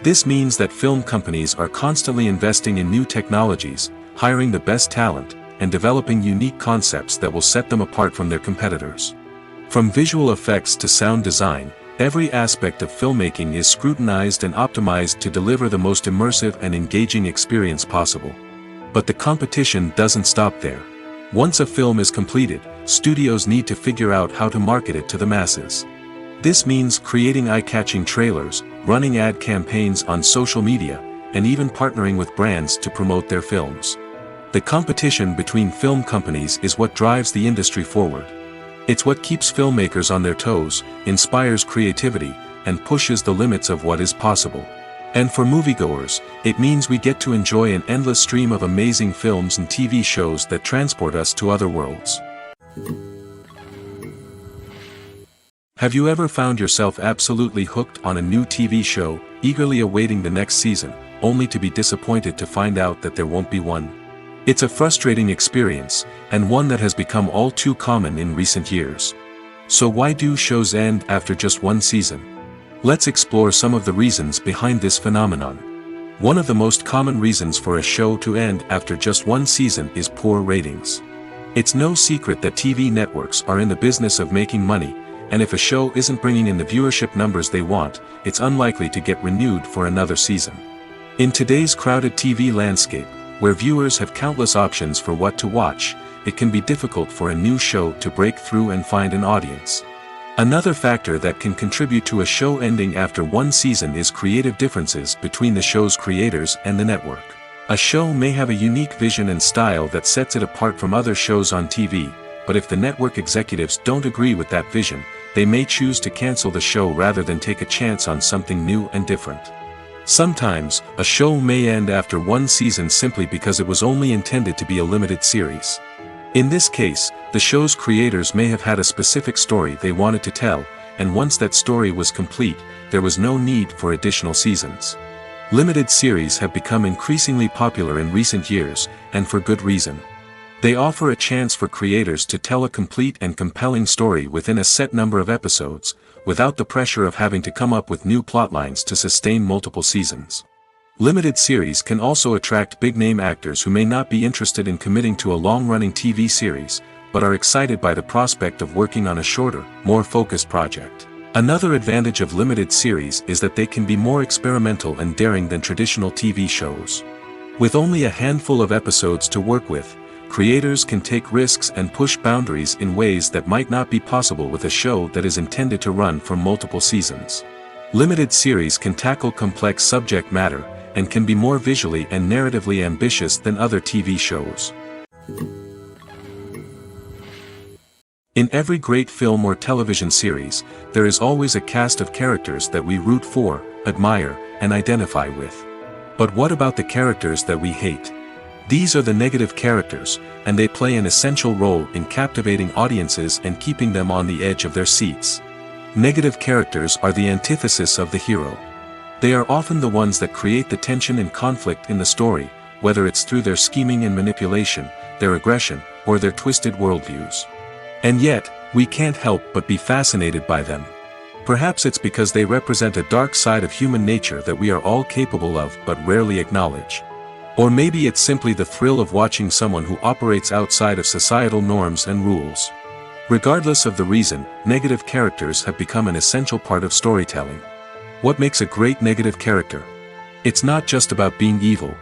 This means that film companies are constantly investing in new technologies, hiring the best talent, and developing unique concepts that will set them apart from their competitors. From visual effects to sound design, every aspect of filmmaking is scrutinized and optimized to deliver the most immersive and engaging experience possible. But the competition doesn't stop there. Once a film is completed, studios need to figure out how to market it to the masses. This means creating eye-catching trailers, running ad campaigns on social media, and even partnering with brands to promote their films. The competition between film companies is what drives the industry forward. It's what keeps filmmakers on their toes, inspires creativity, and pushes the limits of what is possible. And for moviegoers, it means we get to enjoy an endless stream of amazing films and TV shows that transport us to other worlds. Have you ever found yourself absolutely hooked on a new TV show, eagerly awaiting the next season, only to be disappointed to find out that there won't be one? It's a frustrating experience, and one that has become all too common in recent years. So why do shows end after just one season? Let's explore some of the reasons behind this phenomenon. One of the most common reasons for a show to end after just one season is poor ratings. It's no secret that TV networks are in the business of making money, and if a show isn't bringing in the viewership numbers they want, it's unlikely to get renewed for another season. In today's crowded TV landscape, where viewers have countless options for what to watch, it can be difficult for a new show to break through and find an audience. Another factor that can contribute to a show ending after one season is creative differences between the show's creators and the network. A show may have a unique vision and style that sets it apart from other shows on TV, but if the network executives don't agree with that vision, they may choose to cancel the show rather than take a chance on something new and different. Sometimes, a show may end after one season simply because it was only intended to be a limited series. In this case, the show's creators may have had a specific story they wanted to tell, and once that story was complete, there was no need for additional seasons. Limited series have become increasingly popular in recent years, and for good reason. They offer a chance for creators to tell a complete and compelling story within a set number of episodes, without the pressure of having to come up with new plotlines to sustain multiple seasons. Limited series can also attract big-name actors who may not be interested in committing to a long-running TV series, but are excited by the prospect of working on a shorter, more focused project. Another advantage of limited series is that they can be more experimental and daring than traditional TV shows. With only a handful of episodes to work with, creators can take risks and push boundaries in ways that might not be possible with a show that is intended to run for multiple seasons. Limited series can tackle complex subject matter, and can be more visually and narratively ambitious than other TV shows. In every great film or television series, there is always a cast of characters that we root for, admire, and identify with. But what about the characters that we hate? These are the negative characters, and they play an essential role in captivating audiences and keeping them on the edge of their seats. Negative characters are the antithesis of the hero. They are often the ones that create the tension and conflict in the story, whether it's through their scheming and manipulation, their aggression, or their twisted worldviews. And yet, we can't help but be fascinated by them. Perhaps it's because they represent a dark side of human nature that we are all capable of but rarely acknowledge. Or maybe it's simply the thrill of watching someone who operates outside of societal norms and rules. Regardless of the reason, negative characters have become an essential part of storytelling. What makes a great negative character? It's not just about being evil.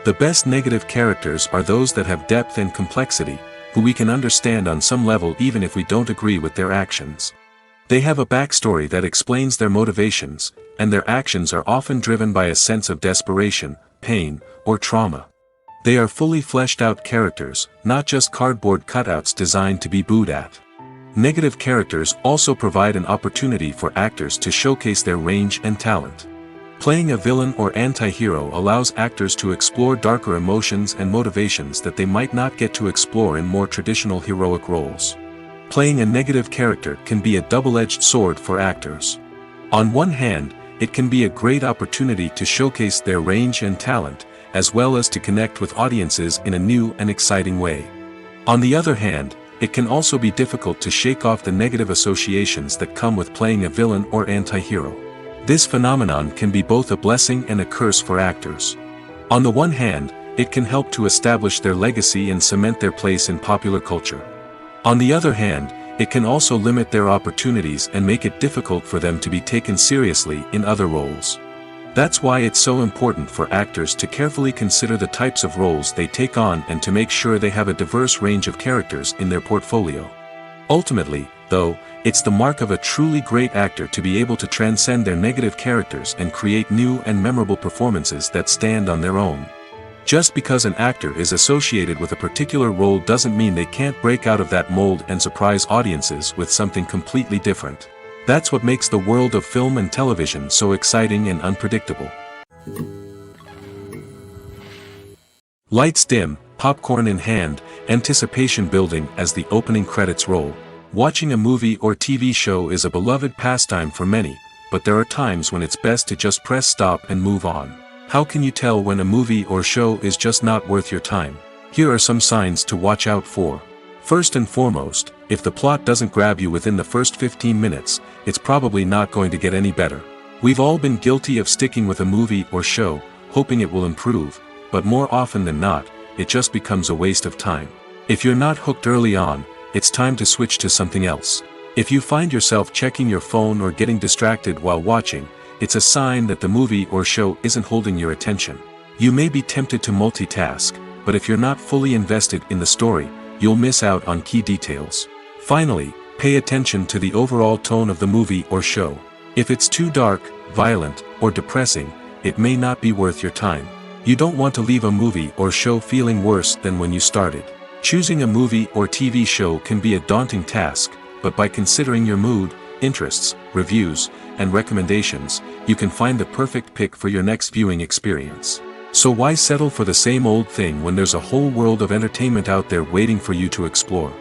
The best negative characters are those that have depth and complexity, who we can understand on some level even if we don't agree with their actions. They have a backstory that explains their motivations, and their actions are often driven by a sense of desperation, pain, or trauma. They are fully fleshed out characters, not just cardboard cutouts designed to be booed at. Negative characters also provide an opportunity for actors to showcase their range and talent. Playing a villain or anti-hero allows actors to explore darker emotions and motivations that they might not get to explore in more traditional heroic roles. Playing a negative character can be a double-edged sword for actors. On one hand, it can be a great opportunity to showcase their range and talent, as well as to connect with audiences in a new and exciting way. On the other hand, it can also be difficult to shake off the negative associations that come with playing a villain or anti-hero. This phenomenon can be both a blessing and a curse for actors. On the one hand, it can help to establish their legacy and cement their place in popular culture. On the other hand, it can also limit their opportunities and make it difficult for them to be taken seriously in other roles. That's why it's so important for actors to carefully consider the types of roles they take on and to make sure they have a diverse range of characters in their portfolio. Ultimately, though, it's the mark of a truly great actor to be able to transcend their negative characters and create new and memorable performances that stand on their own. Just because an actor is associated with a particular role doesn't mean they can't break out of that mold and surprise audiences with something completely different. That's what makes the world of film and television so exciting and unpredictable. Lights dim, popcorn in hand, anticipation building as the opening credits roll. Watching a movie or TV show is a beloved pastime for many, but there are times when it's best to just press stop and move on. How can you tell when a movie or show is just not worth your time? Here are some signs to watch out for. First and foremost, if the plot doesn't grab you within the first 15 minutes, it's probably not going to get any better. We've all been guilty of sticking with a movie or show, hoping it will improve, but more often than not, it just becomes a waste of time. If you're not hooked early on, it's time to switch to something else. If you find yourself checking your phone or getting distracted while watching, it's a sign that the movie or show isn't holding your attention. You may be tempted to multitask, but if you're not fully invested in the story, you'll miss out on key details. Finally, pay attention to the overall tone of the movie or show. If it's too dark, violent, or depressing, it may not be worth your time. You don't want to leave a movie or show feeling worse than when you started. Choosing a movie or TV show can be a daunting task, but by considering your mood, interests, reviews, and recommendations, you can find the perfect pick for your next viewing experience. So why settle for the same old thing when there's a whole world of entertainment out there waiting for you to explore?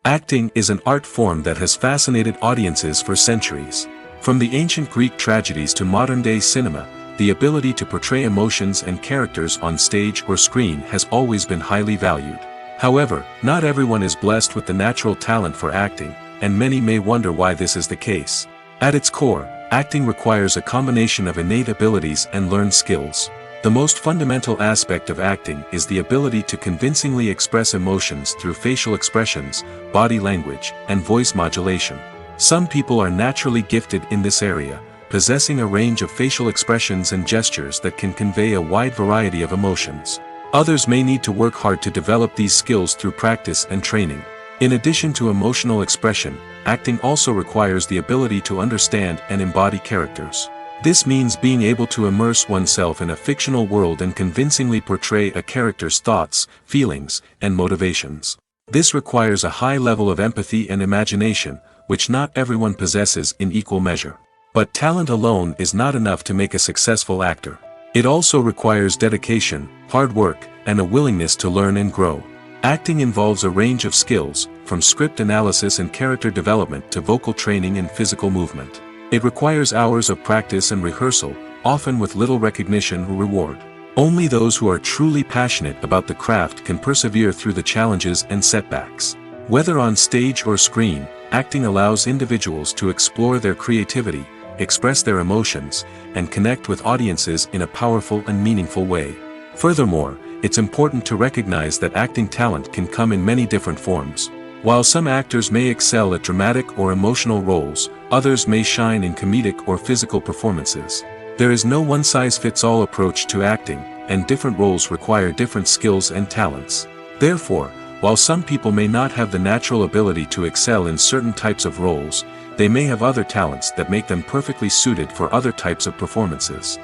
Acting is an art form that has fascinated audiences for centuries. From the ancient Greek tragedies to modern-day cinema, the ability to portray emotions and characters on stage or screen has always been highly valued. However, not everyone is blessed with the natural talent for acting, and many may wonder why this is the case. At its core, acting requires a combination of innate abilities and learned skills. The most fundamental aspect of acting is the ability to convincingly express emotions through facial expressions, body language, and voice modulation. Some people are naturally gifted in this area, possessing a range of facial expressions and gestures that can convey a wide variety of emotions. Others may need to work hard to develop these skills through practice and training. In addition to emotional expression, acting also requires the ability to understand and embody characters. This means being able to immerse oneself in a fictional world and convincingly portray a character's thoughts, feelings, and motivations. This requires a high level of empathy and imagination, which not everyone possesses in equal measure. But talent alone is not enough to make a successful actor. It also requires dedication, hard work, and a willingness to learn and grow. Acting involves a range of skills, from script analysis and character development to vocal training and physical movement. It requires hours of practice and rehearsal, often with little recognition or reward. Only those who are truly passionate about the craft can persevere through the challenges and setbacks. Whether on stage or screen, acting allows individuals to explore their creativity, express their emotions, and connect with audiences in a powerful and meaningful way. Furthermore, it's important to recognize that acting talent can come in many different forms. While some actors may excel at dramatic or emotional roles, others may shine in comedic or physical performances. There is no one-size-fits-all approach to acting, and different roles require different skills and talents. Therefore, while some people may not have the natural ability to excel in certain types of roles, they may have other talents that make them perfectly suited for other types of performances.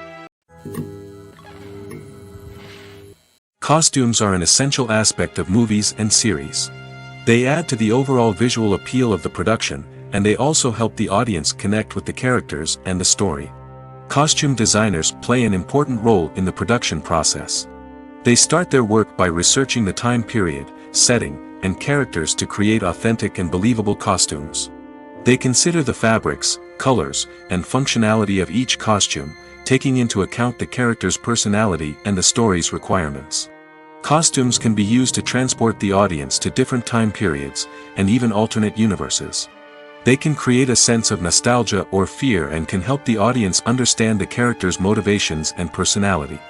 Costumes are an essential aspect of movies and series. They add to the overall visual appeal of the production, and they also help the audience connect with the characters and the story. Costume designers play an important role in the production process. They start their work by researching the time period, setting, and characters to create authentic and believable costumes. They consider the fabrics, colors, and functionality of each costume, taking into account the character's personality and the story's requirements. Costumes can be used to transport the audience to different time periods, and even alternate universes. They can create a sense of nostalgia or fear and can help the audience understand the character's motivations and personality.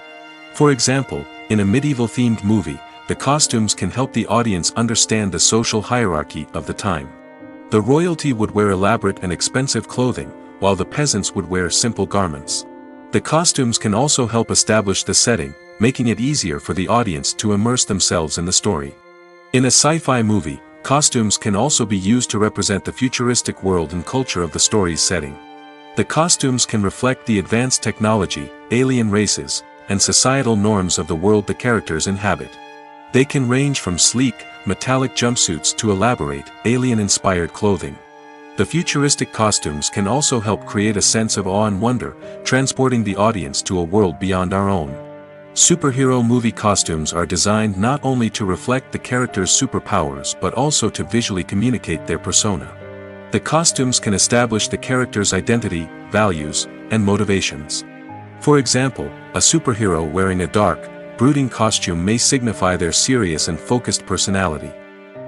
For example, in a medieval-themed movie, the costumes can help the audience understand the social hierarchy of the time. The royalty would wear elaborate and expensive clothing, while the peasants would wear simple garments. The costumes can also help establish the setting, making it easier for the audience to immerse themselves in the story. In a sci-fi movie, costumes can also be used to represent the futuristic world and culture of the story's setting. The costumes can reflect the advanced technology, alien races, and societal norms of the world the characters inhabit. They can range from sleek, metallic jumpsuits to elaborate, alien-inspired clothing. The futuristic costumes can also help create a sense of awe and wonder, transporting the audience to a world beyond our own. Superhero movie costumes are designed not only to reflect the character's superpowers but also to visually communicate their persona. The costumes can establish the character's identity, values, and motivations. For example, a superhero wearing a dark, brooding costume may signify their serious and focused personality.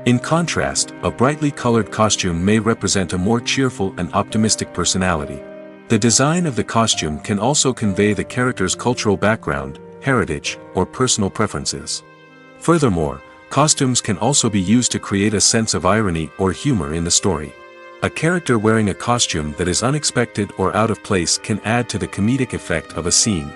In contrast, a brightly colored costume may represent a more cheerful and optimistic personality. The design of the costume can also convey the character's cultural background, heritage, or personal preferences. Furthermore, costumes can also be used to create a sense of irony or humor in the story. A character wearing a costume that is unexpected or out of place can add to the comedic effect of a scene.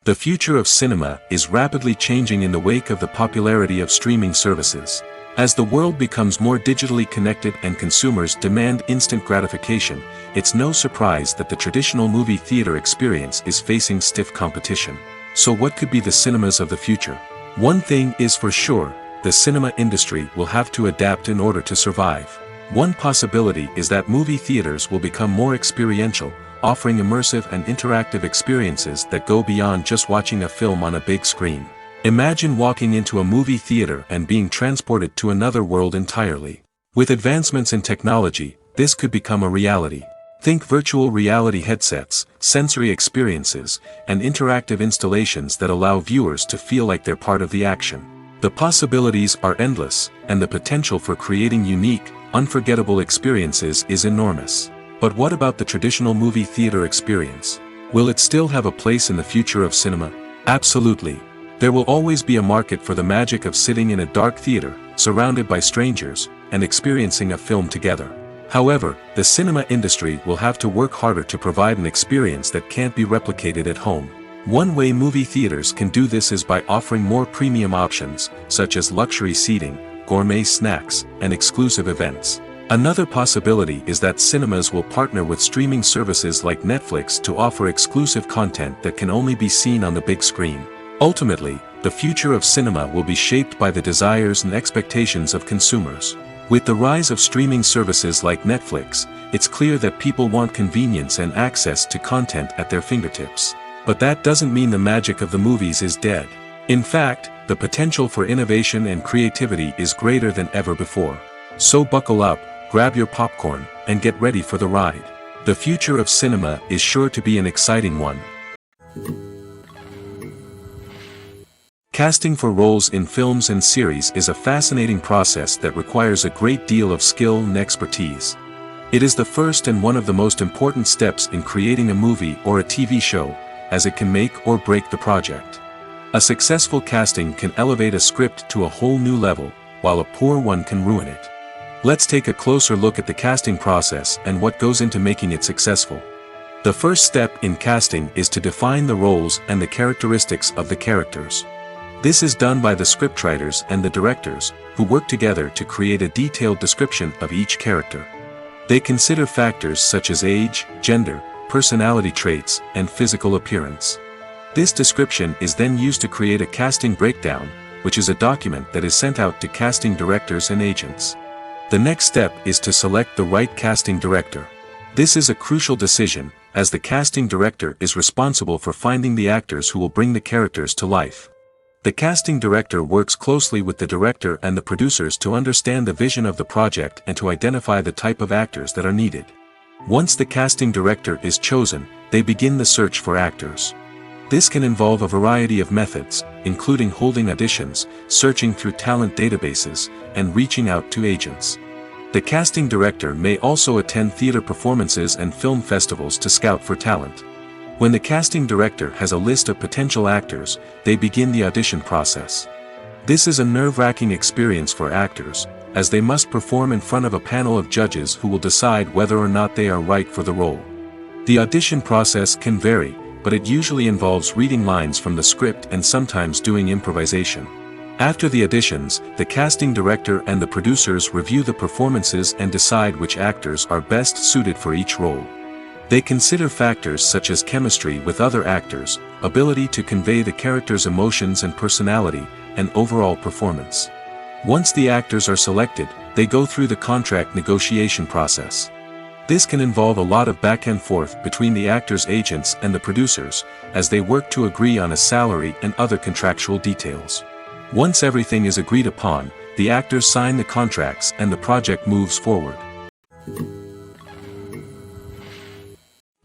The future of cinema is rapidly changing in the wake of the popularity of streaming services. As the world becomes more digitally connected and consumers demand instant gratification, it's no surprise that the traditional movie theater experience is facing stiff competition. So what could be the cinemas of the future? One thing is for sure, the cinema industry will have to adapt in order to survive. One possibility is that movie theaters will become more experiential, offering immersive and interactive experiences that go beyond just watching a film on a big screen. Imagine walking into a movie theater and being transported to another world entirely. With advancements in technology, this could become a reality. Think virtual reality headsets, sensory experiences, and interactive installations that allow viewers to feel like they're part of the action. The possibilities are endless, and the potential for creating unique, unforgettable experiences is enormous. But what about the traditional movie theater experience? Will it still have a place in the future of cinema? Absolutely. There will always be a market for the magic of sitting in a dark theater, surrounded by strangers, and experiencing a film together. However, the cinema industry will have to work harder to provide an experience that can't be replicated at home. One way movie theaters can do this is by offering more premium options, such as luxury seating, gourmet snacks, and exclusive events. Another possibility is that cinemas will partner with streaming services like Netflix to offer exclusive content that can only be seen on the big screen. Ultimately, the future of cinema will be shaped by the desires and expectations of consumers. With the rise of streaming services like Netflix, it's clear that people want convenience and access to content at their fingertips. But that doesn't mean the magic of the movies is dead. In fact, the potential for innovation and creativity is greater than ever before. So buckle up, grab your popcorn, and get ready for the ride. The future of cinema is sure to be an exciting one. Casting for roles in films and series is a fascinating process that requires a great deal of skill and expertise. It is the first and one of the most important steps in creating a movie or a TV show, as it can make or break the project. A successful casting can elevate a script to a whole new level, while a poor one can ruin it. Let's take a closer look at the casting process and what goes into making it successful. The first step in casting is to define the roles and the characteristics of the characters. This is done by the scriptwriters and the directors, who work together to create a detailed description of each character. They consider factors such as age, gender, personality traits, and physical appearance. This description is then used to create a casting breakdown, which is a document that is sent out to casting directors and agents. The next step is to select the right casting director. This is a crucial decision, as the casting director is responsible for finding the actors who will bring the characters to life. The casting director works closely with the director and the producers to understand the vision of the project and to identify the type of actors that are needed. Once the casting director is chosen, they begin the search for actors. This can involve a variety of methods, including holding auditions, searching through talent databases, and reaching out to agents. The casting director may also attend theater performances and film festivals to scout for talent. When the casting director has a list of potential actors, they begin the audition process. This is a nerve-wracking experience for actors, as they must perform in front of a panel of judges who will decide whether or not they are right for the role. The audition process can vary, but it usually involves reading lines from the script and sometimes doing improvisation. After the auditions, the casting director and the producers review the performances and decide which actors are best suited for each role. They consider factors such as chemistry with other actors, ability to convey the character's emotions and personality, and overall performance. Once the actors are selected, they go through the contract negotiation process. This can involve a lot of back and forth between the actors' agents and the producers, as they work to agree on a salary and other contractual details. Once everything is agreed upon, the actors sign the contracts and the project moves forward.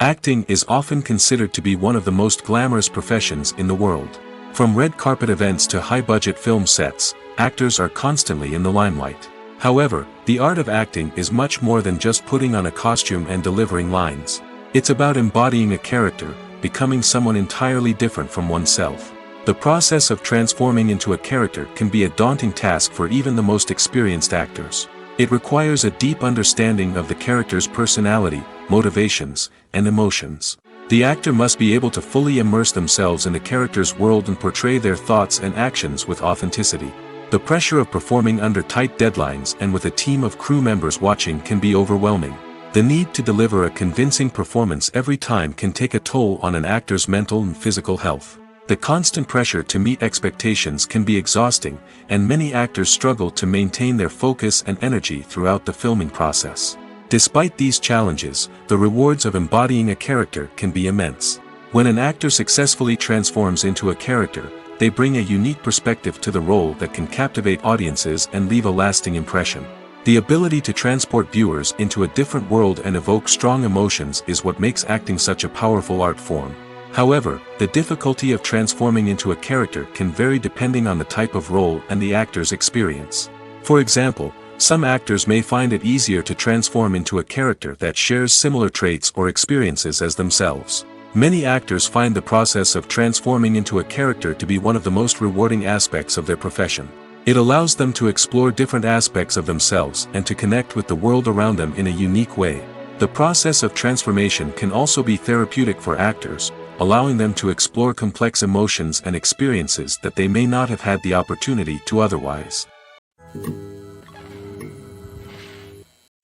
Acting is often considered to be one of the most glamorous professions in the world. From red carpet events to high-budget film sets, actors are constantly in the limelight. However, the art of acting is much more than just putting on a costume and delivering lines. It's about embodying a character, becoming someone entirely different from oneself. The process of transforming into a character can be a daunting task for even the most experienced actors. It requires a deep understanding of the character's personality, motivations, and emotions. The actor must be able to fully immerse themselves in the character's world and portray their thoughts and actions with authenticity. The pressure of performing under tight deadlines and with a team of crew members watching can be overwhelming. The need to deliver a convincing performance every time can take a toll on an actor's mental and physical health. The constant pressure to meet expectations can be exhausting, and many actors struggle to maintain their focus and energy throughout the filming process. Despite these challenges, the rewards of embodying a character can be immense. When an actor successfully transforms into a character, they bring a unique perspective to the role that can captivate audiences and leave a lasting impression. The ability to transport viewers into a different world and evoke strong emotions is what makes acting such a powerful art form. However, the difficulty of transforming into a character can vary depending on the type of role and the actor's experience. For example, some actors may find it easier to transform into a character that shares similar traits or experiences as themselves. Many actors find the process of transforming into a character to be one of the most rewarding aspects of their profession. It allows them to explore different aspects of themselves and to connect with the world around them in a unique way. The process of transformation can also be therapeutic for actors, allowing them to explore complex emotions and experiences that they may not have had the opportunity to otherwise.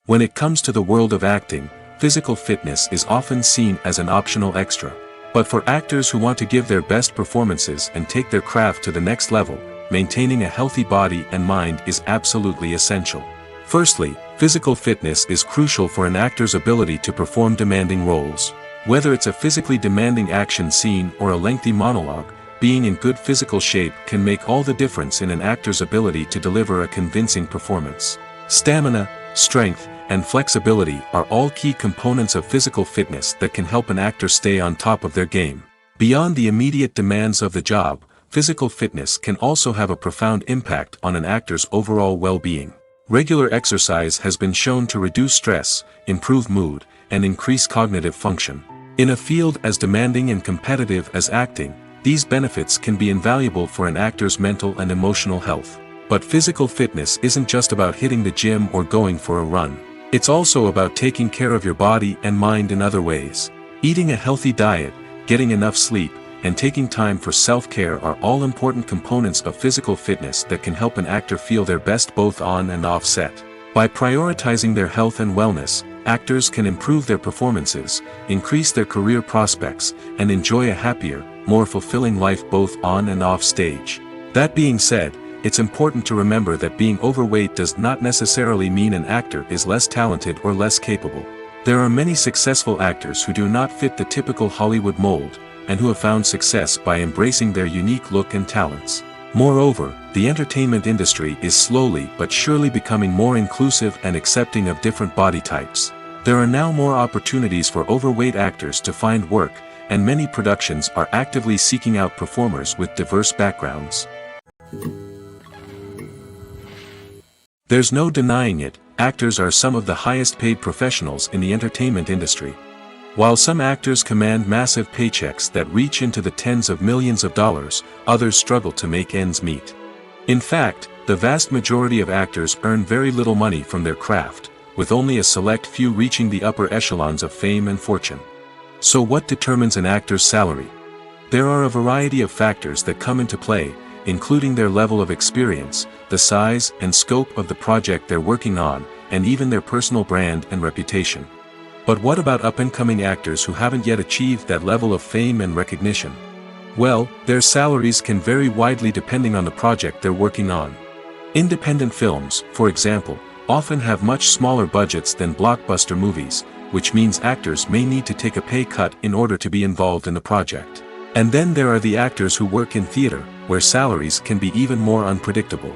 When it comes to the world of acting, physical fitness is often seen as an optional extra. But for actors who want to give their best performances and take their craft to the next level, maintaining a healthy body and mind is absolutely essential. Firstly, physical fitness is crucial for an actor's ability to perform demanding roles. Whether it's a physically demanding action scene or a lengthy monologue, being in good physical shape can make all the difference in an actor's ability to deliver a convincing performance. Stamina, strength, and flexibility are all key components of physical fitness that can help an actor stay on top of their game. Beyond the immediate demands of the job, physical fitness can also have a profound impact on an actor's overall well-being. Regular exercise has been shown to reduce stress, improve mood, and increase cognitive function. In a field as demanding and competitive as acting, these benefits can be invaluable for an actor's mental and emotional health. But physical fitness isn't just about hitting the gym or going for a run. It's also about taking care of your body and mind in other ways. Eating a healthy diet, getting enough sleep, and taking time for self-care are all important components of physical fitness that can help an actor feel their best both on and off set. By prioritizing their health and wellness, actors can improve their performances, increase their career prospects, and enjoy a happier, more fulfilling life both on and off stage. That being said, it's important to remember that being overweight does not necessarily mean an actor is less talented or less capable. There are many successful actors who do not fit the typical Hollywood mold, and who have found success by embracing their unique look and talents. Moreover, the entertainment industry is slowly but surely becoming more inclusive and accepting of different body types. There are now more opportunities for overweight actors to find work, and many productions are actively seeking out performers with diverse backgrounds. There's no denying it, actors are some of the highest paid professionals in the entertainment industry. While some actors command massive paychecks that reach into the tens of millions of dollars, others struggle to make ends meet. In fact, the vast majority of actors earn very little money from their craft, with only a select few reaching the upper echelons of fame and fortune. So what determines an actor's salary? There are a variety of factors that come into play, including their level of experience, the size and scope of the project they're working on, and even their personal brand and reputation. But what about up-and-coming actors who haven't yet achieved that level of fame and recognition? Well, their salaries can vary widely depending on the project they're working on. Independent films, for example, often have much smaller budgets than blockbuster movies, which means actors may need to take a pay cut in order to be involved in the project. And then there are the actors who work in theater, where salaries can be even more unpredictable.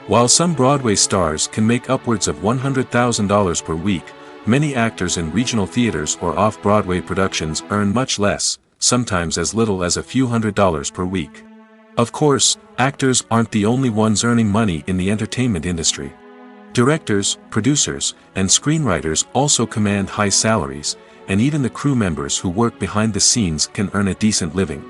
While some Broadway stars can make upwards of $100,000 per week, many actors in regional theaters or off-Broadway productions earn much less, sometimes as little as a few $100s per week. Of course, actors aren't the only ones earning money in the entertainment industry. Directors, producers, and screenwriters also command high salaries, and even the crew members who work behind the scenes can earn a decent living.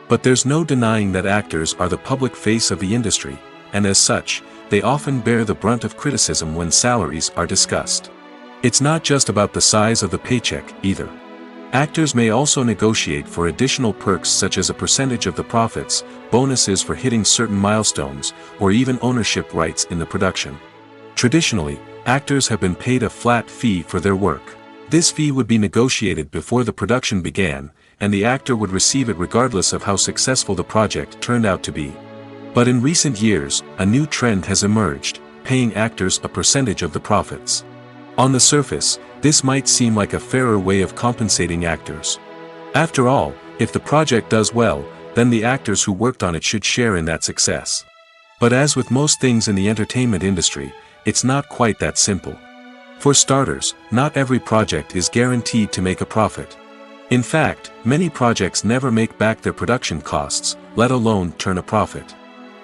But there's no denying that actors are the public face of the industry, and as such, they often bear the brunt of criticism when salaries are discussed. It's not just about the size of the paycheck, either. Actors may also negotiate for additional perks such as a percentage of the profits, bonuses for hitting certain milestones, or even ownership rights in the production. Traditionally, actors have been paid a flat fee for their work. This fee would be negotiated before the production began, and the actor would receive it regardless of how successful the project turned out to be. But in recent years, a new trend has emerged, paying actors a percentage of the profits. On the surface, this might seem like a fairer way of compensating actors. After all, if the project does well, then the actors who worked on it should share in that success. But as with most things in the entertainment industry, it's not quite that simple. For starters, not every project is guaranteed to make a profit. In fact, many projects never make back their production costs, let alone turn a profit.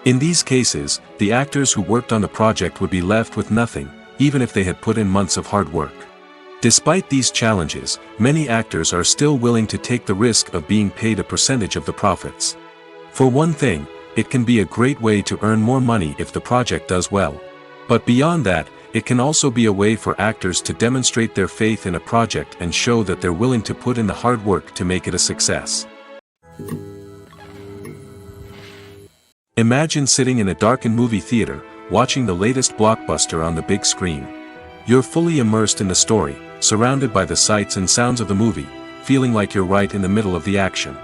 In these cases, the actors who worked on the project would be left with nothing, even if they had put in months of hard work. Despite these challenges, many actors are still willing to take the risk of being paid a percentage of the profits. For one thing, it can be a great way to earn more money if the project does well. But beyond that, it can also be a way for actors to demonstrate their faith in a project and show that they're willing to put in the hard work to make it a success. Imagine sitting in a darkened movie theater, watching the latest blockbuster on the big screen. You're fully immersed in the story, surrounded by the sights and sounds of the movie, feeling like you're right in the middle of the action.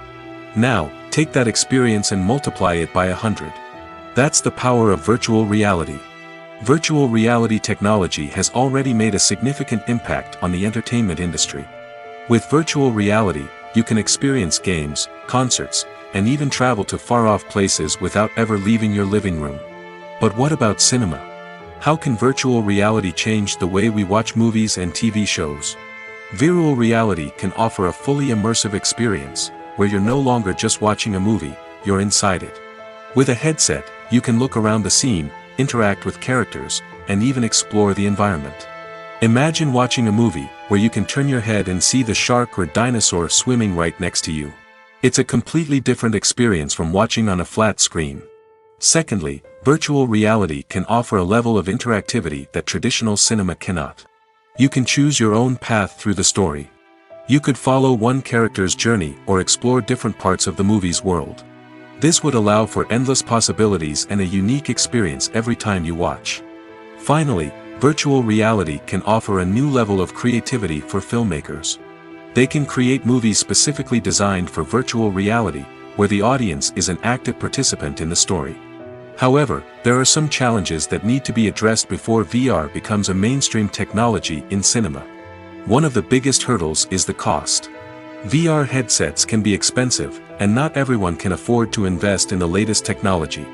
Now, take that experience and multiply it by 100. That's the power of virtual reality. Virtual reality technology has already made a significant impact on the entertainment industry. With virtual reality, you can experience games, concerts, and even travel to far-off places without ever leaving your living room. But what about cinema? How can virtual reality change the way we watch movies and TV shows? Virtual reality can offer a fully immersive experience, where you're no longer just watching a movie, you're inside it. With a headset, you can look around the scene, interact with characters, and even explore the environment. Imagine watching a movie where you can turn your head and see the shark or dinosaur swimming right next to you. It's a completely different experience from watching on a flat screen. Secondly, virtual reality can offer a level of interactivity that traditional cinema cannot. You can choose your own path through the story. You could follow one character's journey or explore different parts of the movie's world. This would allow for endless possibilities and a unique experience every time you watch. Finally, virtual reality can offer a new level of creativity for filmmakers. They can create movies specifically designed for virtual reality, where the audience is an active participant in the story. However, there are some challenges that need to be addressed before VR becomes a mainstream technology in cinema. One of the biggest hurdles is the cost. VR headsets can be expensive, and not everyone can afford to invest in the latest technology.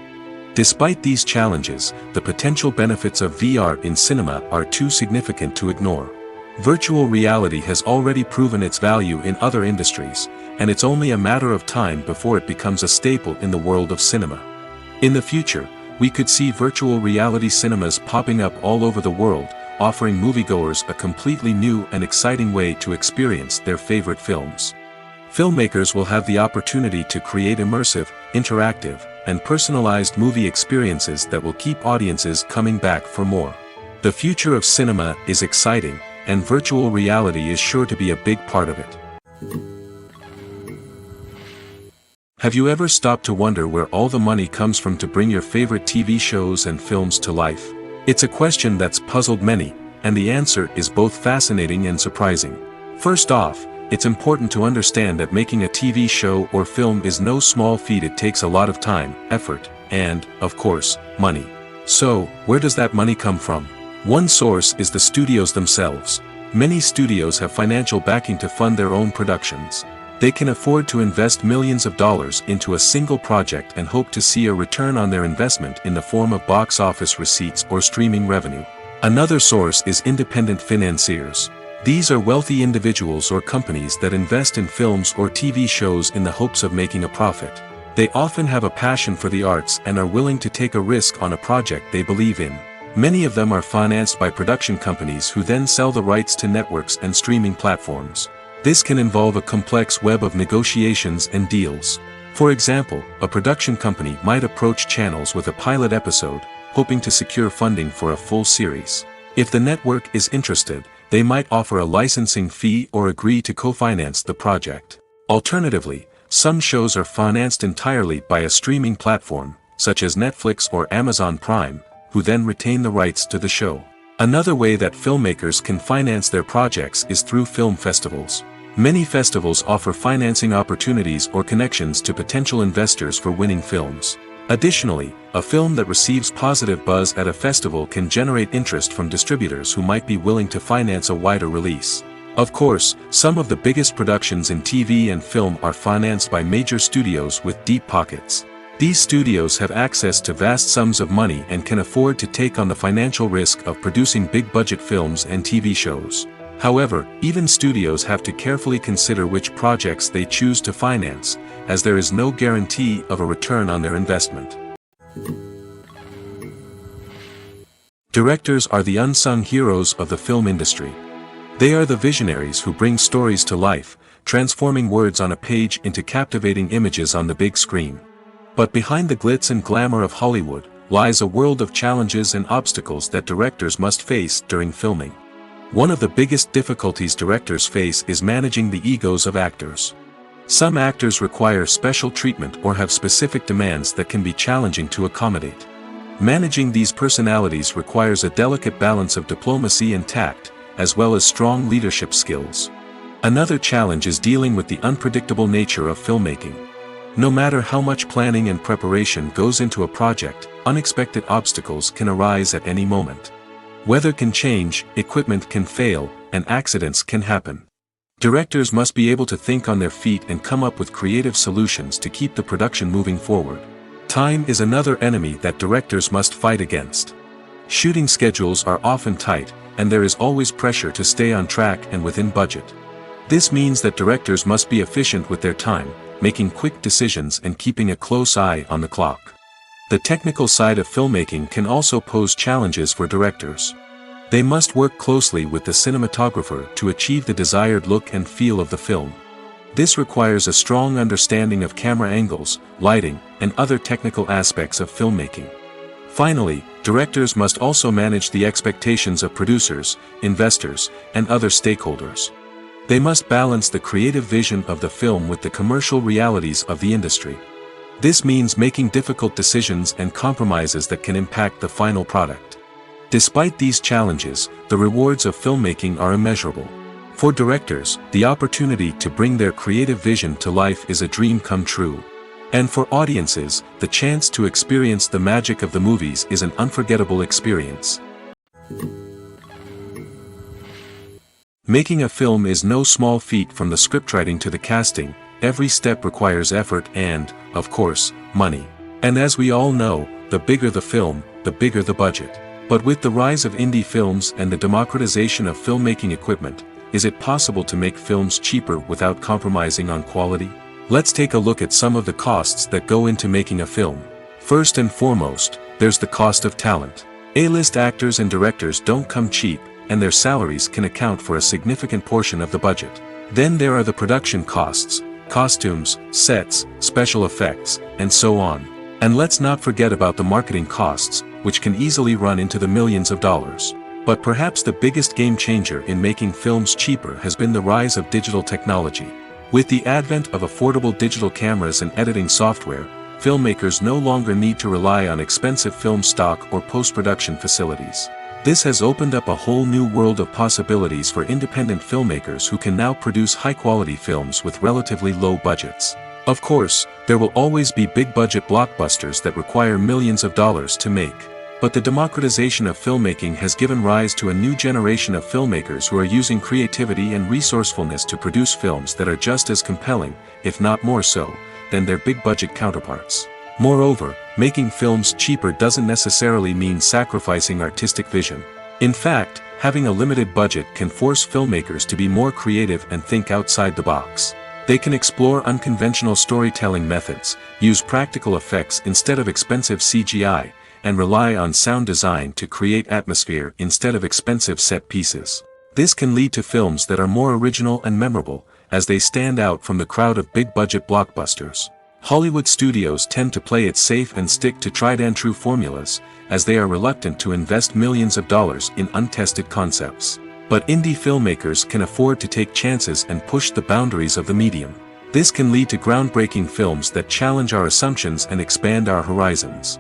Despite these challenges, the potential benefits of VR in cinema are too significant to ignore. Virtual reality has already proven its value in other industries, and it's only a matter of time before it becomes a staple in the world of cinema. In the future, we could see virtual reality cinemas popping up all over the world, offering moviegoers a completely new and exciting way to experience their favorite films. Filmmakers will have the opportunity to create immersive, interactive, and personalized movie experiences that will keep audiences coming back for more. The future of cinema is exciting, and virtual reality is sure to be a big part of it. Have you ever stopped to wonder where all the money comes from to bring your favorite TV shows and films to life? It's a question that's puzzled many, and the answer is both fascinating and surprising. First off, it's important to understand that making a TV show or film is no small feat. It takes a lot of time, effort, and, of course, money. So, where does that money come from? One source is the studios themselves. Many studios have financial backing to fund their own productions. They can afford to invest millions of dollars into a single project and hope to see a return on their investment in the form of box office receipts or streaming revenue. Another source is independent financiers. These are wealthy individuals or companies that invest in films or TV shows in the hopes of making a profit. They often have a passion for the arts and are willing to take a risk on a project they believe in. Many of them are financed by production companies who then sell the rights to networks and streaming platforms. This can involve a complex web of negotiations and deals. For example, a production company might approach channels with a pilot episode, hoping to secure funding for a full series. If the network is interested, they might offer a licensing fee or agree to co-finance the project. Alternatively, some shows are financed entirely by a streaming platform, such as Netflix or Amazon Prime, who then retain the rights to the show. Another way that filmmakers can finance their projects is through film festivals. Many festivals offer financing opportunities or connections to potential investors for winning films. Additionally, a film that receives positive buzz at a festival can generate interest from distributors who might be willing to finance a wider release. Of course, some of the biggest productions in TV and film are financed by major studios with deep pockets. These studios have access to vast sums of money and can afford to take on the financial risk of producing big-budget films and TV shows. However, even studios have to carefully consider which projects they choose to finance, as there is no guarantee of a return on their investment. Directors are the unsung heroes of the film industry. They are the visionaries who bring stories to life, transforming words on a page into captivating images on the big screen. But behind the glitz and glamour of Hollywood lies a world of challenges and obstacles that directors must face during filming. One of the biggest difficulties directors face is managing the egos of actors. Some actors require special treatment or have specific demands that can be challenging to accommodate. Managing these personalities requires a delicate balance of diplomacy and tact, as well as strong leadership skills. Another challenge is dealing with the unpredictable nature of filmmaking. No matter how much planning and preparation goes into a project, unexpected obstacles can arise at any moment. Weather can change, equipment can fail, and accidents can happen. Directors must be able to think on their feet and come up with creative solutions to keep the production moving forward. Time is another enemy that directors must fight against. Shooting schedules are often tight, and there is always pressure to stay on track and within budget. This means that directors must be efficient with their time, making quick decisions and keeping a close eye on the clock. The technical side of filmmaking can also pose challenges for directors. They must work closely with the cinematographer to achieve the desired look and feel of the film. This requires a strong understanding of camera angles, lighting, and other technical aspects of filmmaking. Finally, directors must also manage the expectations of producers, investors, and other stakeholders. They must balance the creative vision of the film with the commercial realities of the industry. This means making difficult decisions and compromises that can impact the final product. Despite these challenges, the rewards of filmmaking are immeasurable. For directors, the opportunity to bring their creative vision to life is a dream come true. And for audiences, the chance to experience the magic of the movies is an unforgettable experience. Making a film is no small feat. From the scriptwriting to the casting, every step requires effort and, of course, money. And as we all know, the bigger the film, the bigger the budget. But with the rise of indie films and the democratization of filmmaking equipment, is it possible to make films cheaper without compromising on quality? Let's take a look at some of the costs that go into making a film. First and foremost, there's the cost of talent. A-list actors and directors don't come cheap, and their salaries can account for a significant portion of the budget. Then there are the production costs, costumes, sets, special effects, and so on. And let's not forget about the marketing costs, which can easily run into the millions of dollars. But perhaps the biggest game changer in making films cheaper has been the rise of digital technology. With the advent of affordable digital cameras and editing software, filmmakers no longer need to rely on expensive film stock or post-production facilities. This has opened up a whole new world of possibilities for independent filmmakers who can now produce high-quality films with relatively low budgets. Of course, there will always be big-budget blockbusters that require millions of dollars to make. But the democratization of filmmaking has given rise to a new generation of filmmakers who are using creativity and resourcefulness to produce films that are just as compelling, if not more so, than their big-budget counterparts. Moreover, making films cheaper doesn't necessarily mean sacrificing artistic vision. In fact, having a limited budget can force filmmakers to be more creative and think outside the box. They can explore unconventional storytelling methods, use practical effects instead of expensive CGI, and rely on sound design to create atmosphere instead of expensive set pieces. This can lead to films that are more original and memorable, as they stand out from the crowd of big-budget blockbusters. Hollywood studios tend to play it safe and stick to tried-and-true formulas, as they are reluctant to invest millions of dollars in untested concepts. But indie filmmakers can afford to take chances and push the boundaries of the medium. This can lead to groundbreaking films that challenge our assumptions and expand our horizons.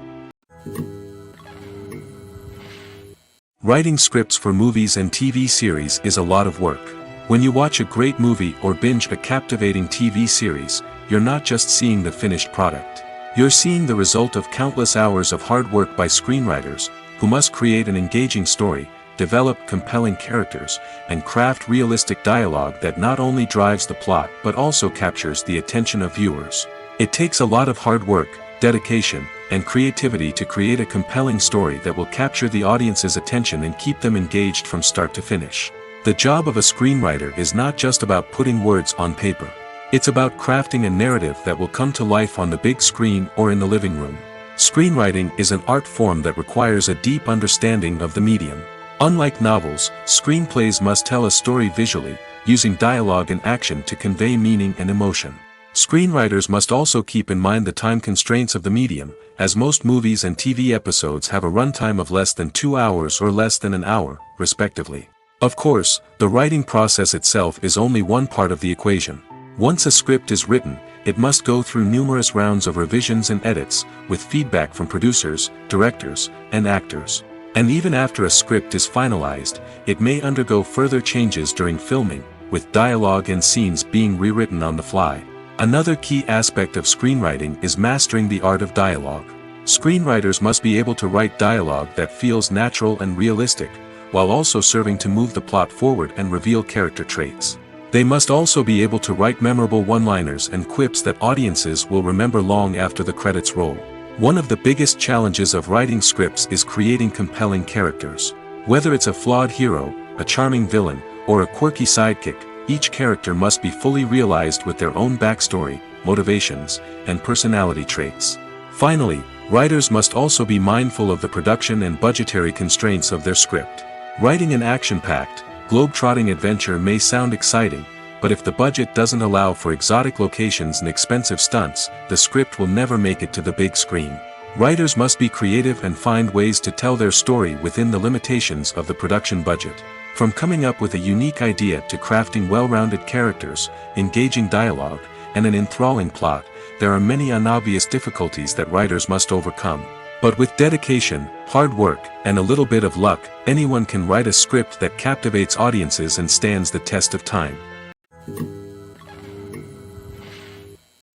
Writing scripts for movies and TV series is a lot of work. When you watch a great movie or binge a captivating TV series, you're not just seeing the finished product. You're seeing the result of countless hours of hard work by screenwriters, who must create an engaging story, develop compelling characters, and craft realistic dialogue that not only drives the plot but also captures the attention of viewers. It takes a lot of hard work, dedication, and creativity to create a compelling story that will capture the audience's attention and keep them engaged from start to finish. The job of a screenwriter is not just about putting words on paper. It's about crafting a narrative that will come to life on the big screen or in the living room. Screenwriting is an art form that requires a deep understanding of the medium. Unlike novels, screenplays must tell a story visually, using dialogue and action to convey meaning and emotion. Screenwriters must also keep in mind the time constraints of the medium, as most movies and TV episodes have a runtime of less than 2 hours or less than an hour, respectively. Of course, the writing process itself is only one part of the equation. Once a script is written, it must go through numerous rounds of revisions and edits, with feedback from producers, directors, and actors. And even after a script is finalized, it may undergo further changes during filming, with dialogue and scenes being rewritten on the fly. Another key aspect of screenwriting is mastering the art of dialogue. Screenwriters must be able to write dialogue that feels natural and realistic, while also serving to move the plot forward and reveal character traits. They must also be able to write memorable one-liners and quips that audiences will remember long after the credits roll. One of the biggest challenges of writing scripts is creating compelling characters. Whether it's a flawed hero, a charming villain, or a quirky sidekick, each character must be fully realized with their own backstory, motivations, and personality traits. Finally, writers must also be mindful of the production and budgetary constraints of their script. Writing an action-packed, globe-trotting adventure may sound exciting, but if the budget doesn't allow for exotic locations and expensive stunts, the script will never make it to the big screen. Writers must be creative and find ways to tell their story within the limitations of the production budget. From coming up with a unique idea to crafting well-rounded characters, engaging dialogue, and an enthralling plot, there are many unobvious difficulties that writers must overcome. But with dedication, hard work, and a little bit of luck, anyone can write a script that captivates audiences and stands the test of time.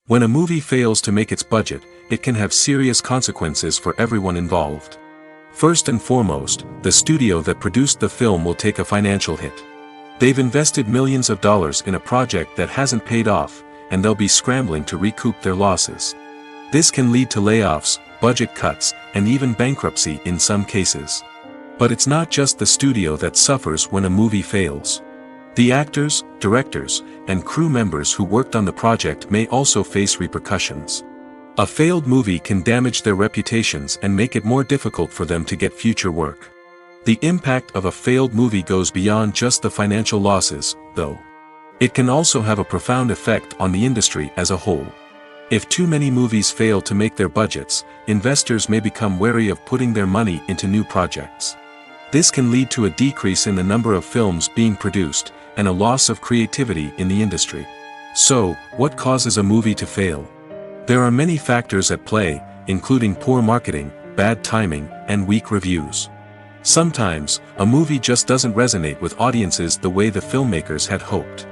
When a movie fails to make its budget, it can have serious consequences for everyone involved. First and foremost, the studio that produced the film will take a financial hit. They've invested millions of dollars in a project that hasn't paid off, and they'll be scrambling to recoup their losses. This can lead to layoffs, budget cuts, and even bankruptcy in some cases. But it's not just the studio that suffers when a movie fails. The actors, directors, and crew members who worked on the project may also face repercussions. A failed movie can damage their reputations and make it more difficult for them to get future work. The impact of a failed movie goes beyond just the financial losses, though. It can also have a profound effect on the industry as a whole. If too many movies fail to make their budgets, investors may become wary of putting their money into new projects. This can lead to a decrease in the number of films being produced, and a loss of creativity in the industry. So, what causes a movie to fail? There are many factors at play, including poor marketing, bad timing, and weak reviews. Sometimes, a movie just doesn't resonate with audiences the way the filmmakers had hoped.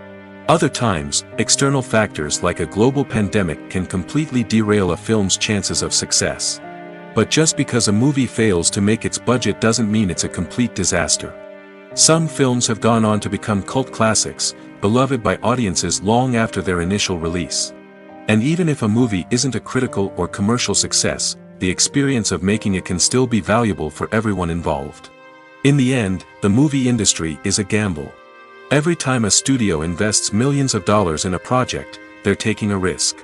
Other times, external factors like a global pandemic can completely derail a film's chances of success. But just because a movie fails to make its budget doesn't mean it's a complete disaster. Some films have gone on to become cult classics, beloved by audiences long after their initial release. And even if a movie isn't a critical or commercial success, the experience of making it can still be valuable for everyone involved. In the end, the movie industry is a gamble. Every time a studio invests millions of dollars in a project, they're taking a risk.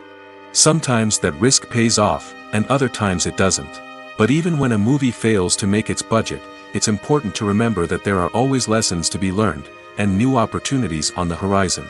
Sometimes that risk pays off, and other times it doesn't. But even when a movie fails to make its budget, it's important to remember that there are always lessons to be learned, and new opportunities on the horizon.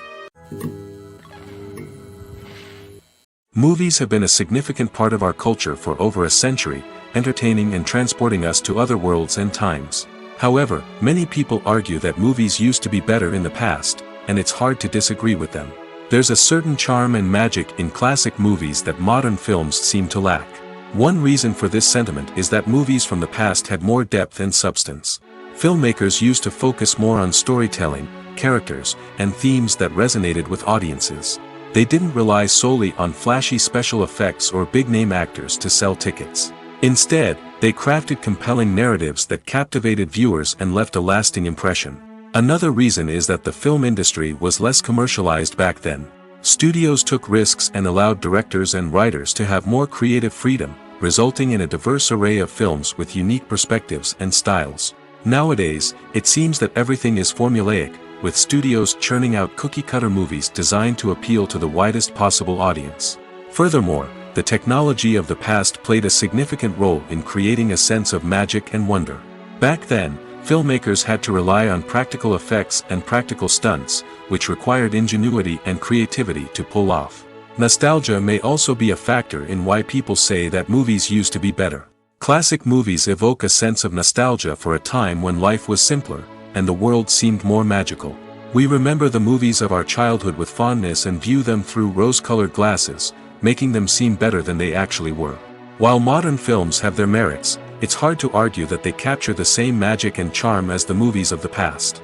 Movies have been a significant part of our culture for over a century, entertaining and transporting us to other worlds and times. However, many people argue that movies used to be better in the past, and it's hard to disagree with them. There's a certain charm and magic in classic movies that modern films seem to lack. One reason for this sentiment is that movies from the past had more depth and substance. Filmmakers used to focus more on storytelling, characters, and themes that resonated with audiences. They didn't rely solely on flashy special effects or big-name actors to sell tickets. Instead, they crafted compelling narratives that captivated viewers and left a lasting impression. Another reason is that the film industry was less commercialized back then. Studios took risks and allowed directors and writers to have more creative freedom, resulting in a diverse array of films with unique perspectives and styles. Nowadays, it seems that everything is formulaic, with studios churning out cookie-cutter movies designed to appeal to the widest possible audience. Furthermore, the technology of the past played a significant role in creating a sense of magic and wonder. Back then, filmmakers had to rely on practical effects and practical stunts, which required ingenuity and creativity to pull off. Nostalgia may also be a factor in why people say that movies used to be better. Classic movies evoke a sense of nostalgia for a time when life was simpler, and the world seemed more magical. We remember the movies of our childhood with fondness and view them through rose-colored glasses, making them seem better than they actually were. While modern films have their merits, it's hard to argue that they capture the same magic and charm as the movies of the past.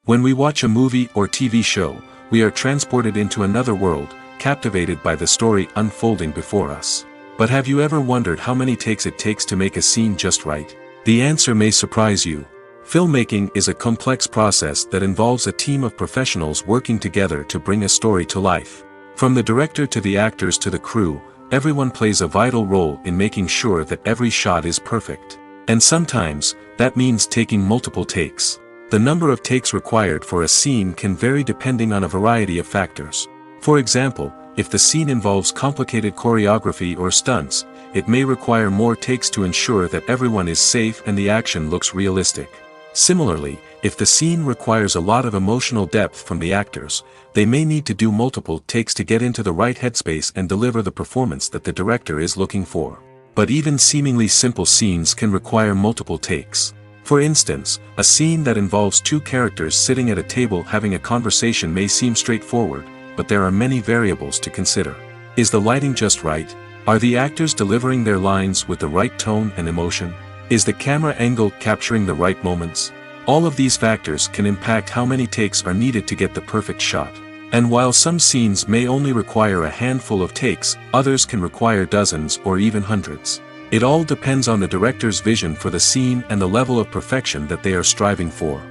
When we watch a movie or TV show, we are transported into another world, captivated by the story unfolding before us. But have you ever wondered how many takes it takes to make a scene just right? The answer may surprise you. Filmmaking is a complex process that involves a team of professionals working together to bring a story to life. From the director to the actors to the crew, everyone plays a vital role in making sure that every shot is perfect. And sometimes, that means taking multiple takes. The number of takes required for a scene can vary depending on a variety of factors. For example, if the scene involves complicated choreography or stunts, it may require more takes to ensure that everyone is safe and the action looks realistic. Similarly, if the scene requires a lot of emotional depth from the actors, they may need to do multiple takes to get into the right headspace and deliver the performance that the director is looking for. But even seemingly simple scenes can require multiple takes. For instance, a scene that involves two characters sitting at a table having a conversation may seem straightforward, but there are many variables to consider. Is the lighting just right? Are the actors delivering their lines with the right tone and emotion? Is the camera angle capturing the right moments? All of these factors can impact how many takes are needed to get the perfect shot. And while some scenes may only require a handful of takes, others can require dozens or even hundreds. It all depends on the director's vision for the scene and the level of perfection that they are striving for.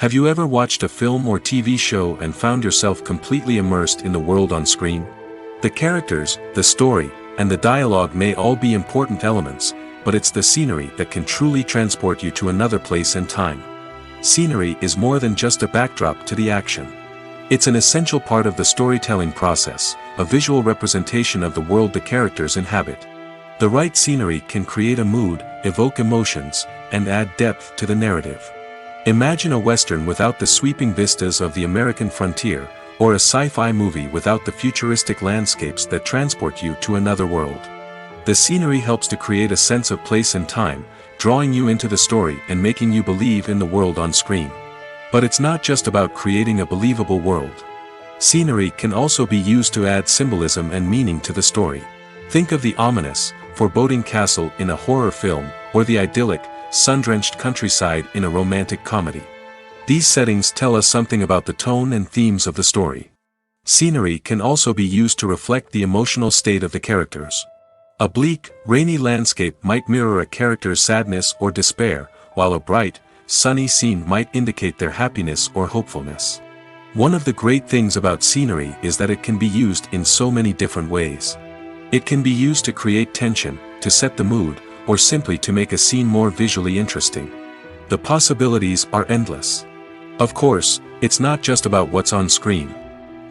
Have you ever watched a film or TV show and found yourself completely immersed in the world on screen? The characters, the story, and the dialogue may all be important elements, but it's the scenery that can truly transport you to another place and time. Scenery is more than just a backdrop to the action. It's an essential part of the storytelling process, a visual representation of the world the characters inhabit. The right scenery can create a mood, evoke emotions, and add depth to the narrative. Imagine a Western without the sweeping vistas of the American frontier, or a sci-fi movie without the futuristic landscapes that transport you to another world. The scenery helps to create a sense of place and time, drawing you into the story and making you believe in the world on screen. But it's not just about creating a believable world. Scenery can also be used to add symbolism and meaning to the story. Think of the ominous, foreboding castle in a horror film, or the idyllic, sun-drenched countryside in a romantic comedy. These settings tell us something about the tone and themes of the story. Scenery can also be used to reflect the emotional state of the characters. A bleak, rainy landscape might mirror a character's sadness or despair, while a bright, sunny scene might indicate their happiness or hopefulness. One of the great things about scenery is that it can be used in so many different ways. It can be used to create tension, to set the mood, or simply to make a scene more visually interesting. The possibilities are endless. Of course, it's not just about what's on screen.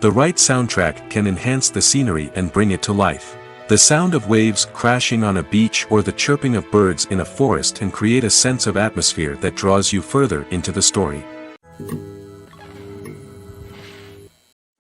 The right soundtrack can enhance the scenery and bring it to life. The sound of waves crashing on a beach or the chirping of birds in a forest can create a sense of atmosphere that draws you further into the story.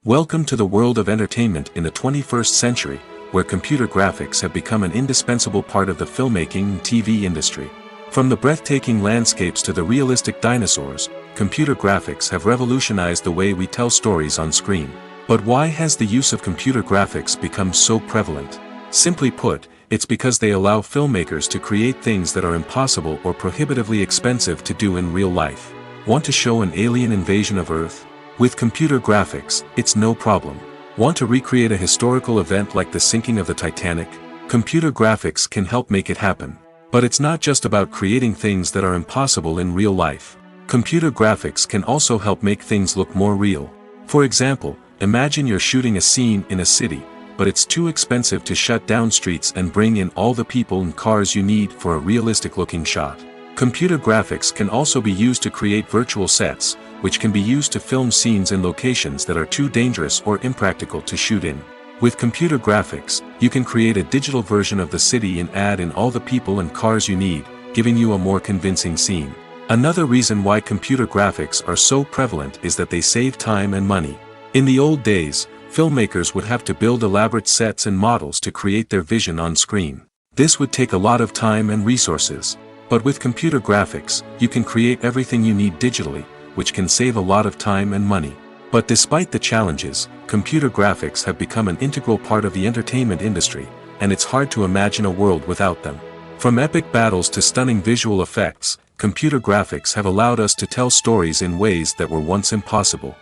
Welcome to the world of entertainment in the 21st century, where computer graphics have become an indispensable part of the filmmaking and TV industry. From the breathtaking landscapes to the realistic dinosaurs, computer graphics have revolutionized the way we tell stories on screen. But why has the use of computer graphics become so prevalent? Simply put, it's because they allow filmmakers to create things that are impossible or prohibitively expensive to do in real life. Want to show an alien invasion of Earth? With computer graphics, it's no problem. Want to recreate a historical event like the sinking of the Titanic? Computer graphics can help make it happen. But it's not just about creating things that are impossible in real life. Computer graphics can also help make things look more real. For example, imagine you're shooting a scene in a city, but it's too expensive to shut down streets and bring in all the people and cars you need for a realistic-looking shot. Computer graphics can also be used to create virtual sets, which can be used to film scenes in locations that are too dangerous or impractical to shoot in. With computer graphics, you can create a digital version of the city and add in all the people and cars you need, giving you a more convincing scene. Another reason why computer graphics are so prevalent is that they save time and money. In the old days, filmmakers would have to build elaborate sets and models to create their vision on screen. This would take a lot of time and resources. But with computer graphics, you can create everything you need digitally, which can save a lot of time and money. But despite the challenges, computer graphics have become an integral part of the entertainment industry, and it's hard to imagine a world without them. From epic battles to stunning visual effects, computer graphics have allowed us to tell stories in ways that were once impossible.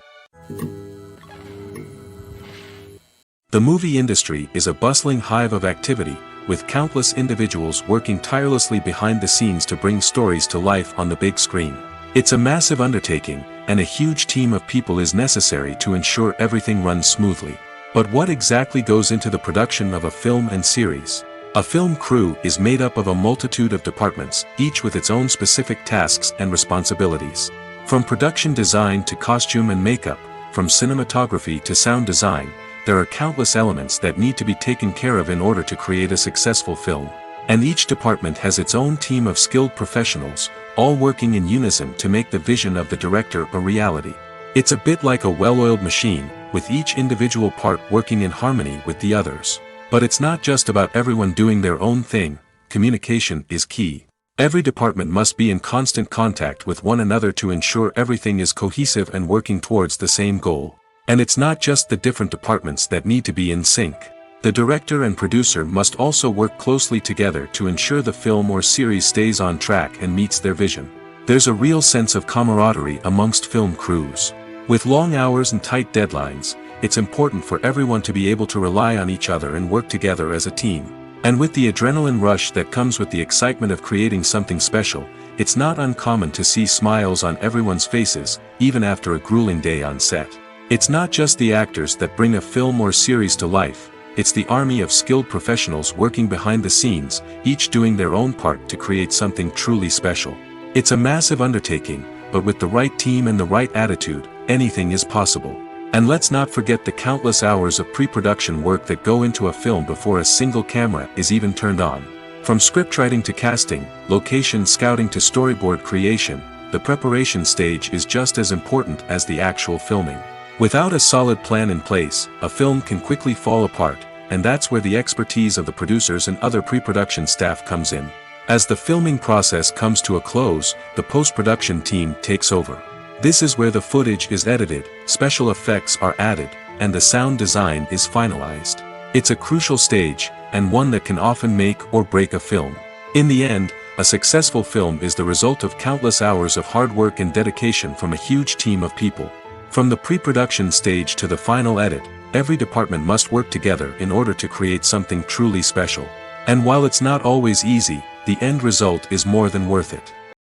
The movie industry is a bustling hive of activity, with countless individuals working tirelessly behind the scenes to bring stories to life on the big screen. It's a massive undertaking, and a huge team of people is necessary to ensure everything runs smoothly. But what exactly goes into the production of a film and series? A film crew is made up of a multitude of departments, each with its own specific tasks and responsibilities. From production design to costume and makeup, from cinematography to sound design, there are countless elements that need to be taken care of in order to create a successful film. And each department has its own team of skilled professionals, all working in unison to make the vision of the director a reality. It's a bit like a well-oiled machine, with each individual part working in harmony with the others. But it's not just about everyone doing their own thing. Communication is key. Every department must be in constant contact with one another to ensure everything is cohesive and working towards the same goal. And it's not just the different departments that need to be in sync. The director and producer must also work closely together to ensure the film or series stays on track and meets their vision. There's a real sense of camaraderie amongst film crews. With long hours and tight deadlines, it's important for everyone to be able to rely on each other and work together as a team. And with the adrenaline rush that comes with the excitement of creating something special, it's not uncommon to see smiles on everyone's faces, even after a grueling day on set. It's not just the actors that bring a film or series to life, it's the army of skilled professionals working behind the scenes, each doing their own part to create something truly special. It's a massive undertaking, but with the right team and the right attitude, anything is possible. And let's not forget the countless hours of pre-production work that go into a film before a single camera is even turned on. From scriptwriting to casting, location scouting to storyboard creation, the preparation stage is just as important as the actual filming. Without a solid plan in place, a film can quickly fall apart, and that's where the expertise of the producers and other pre-production staff comes in. As the filming process comes to a close, the post-production team takes over. This is where the footage is edited, special effects are added, and the sound design is finalized. It's a crucial stage, and one that can often make or break a film. In the end, a successful film is the result of countless hours of hard work and dedication from a huge team of people. From the pre-production stage to the final edit, every department must work together in order to create something truly special. And while it's not always easy, the end result is more than worth it.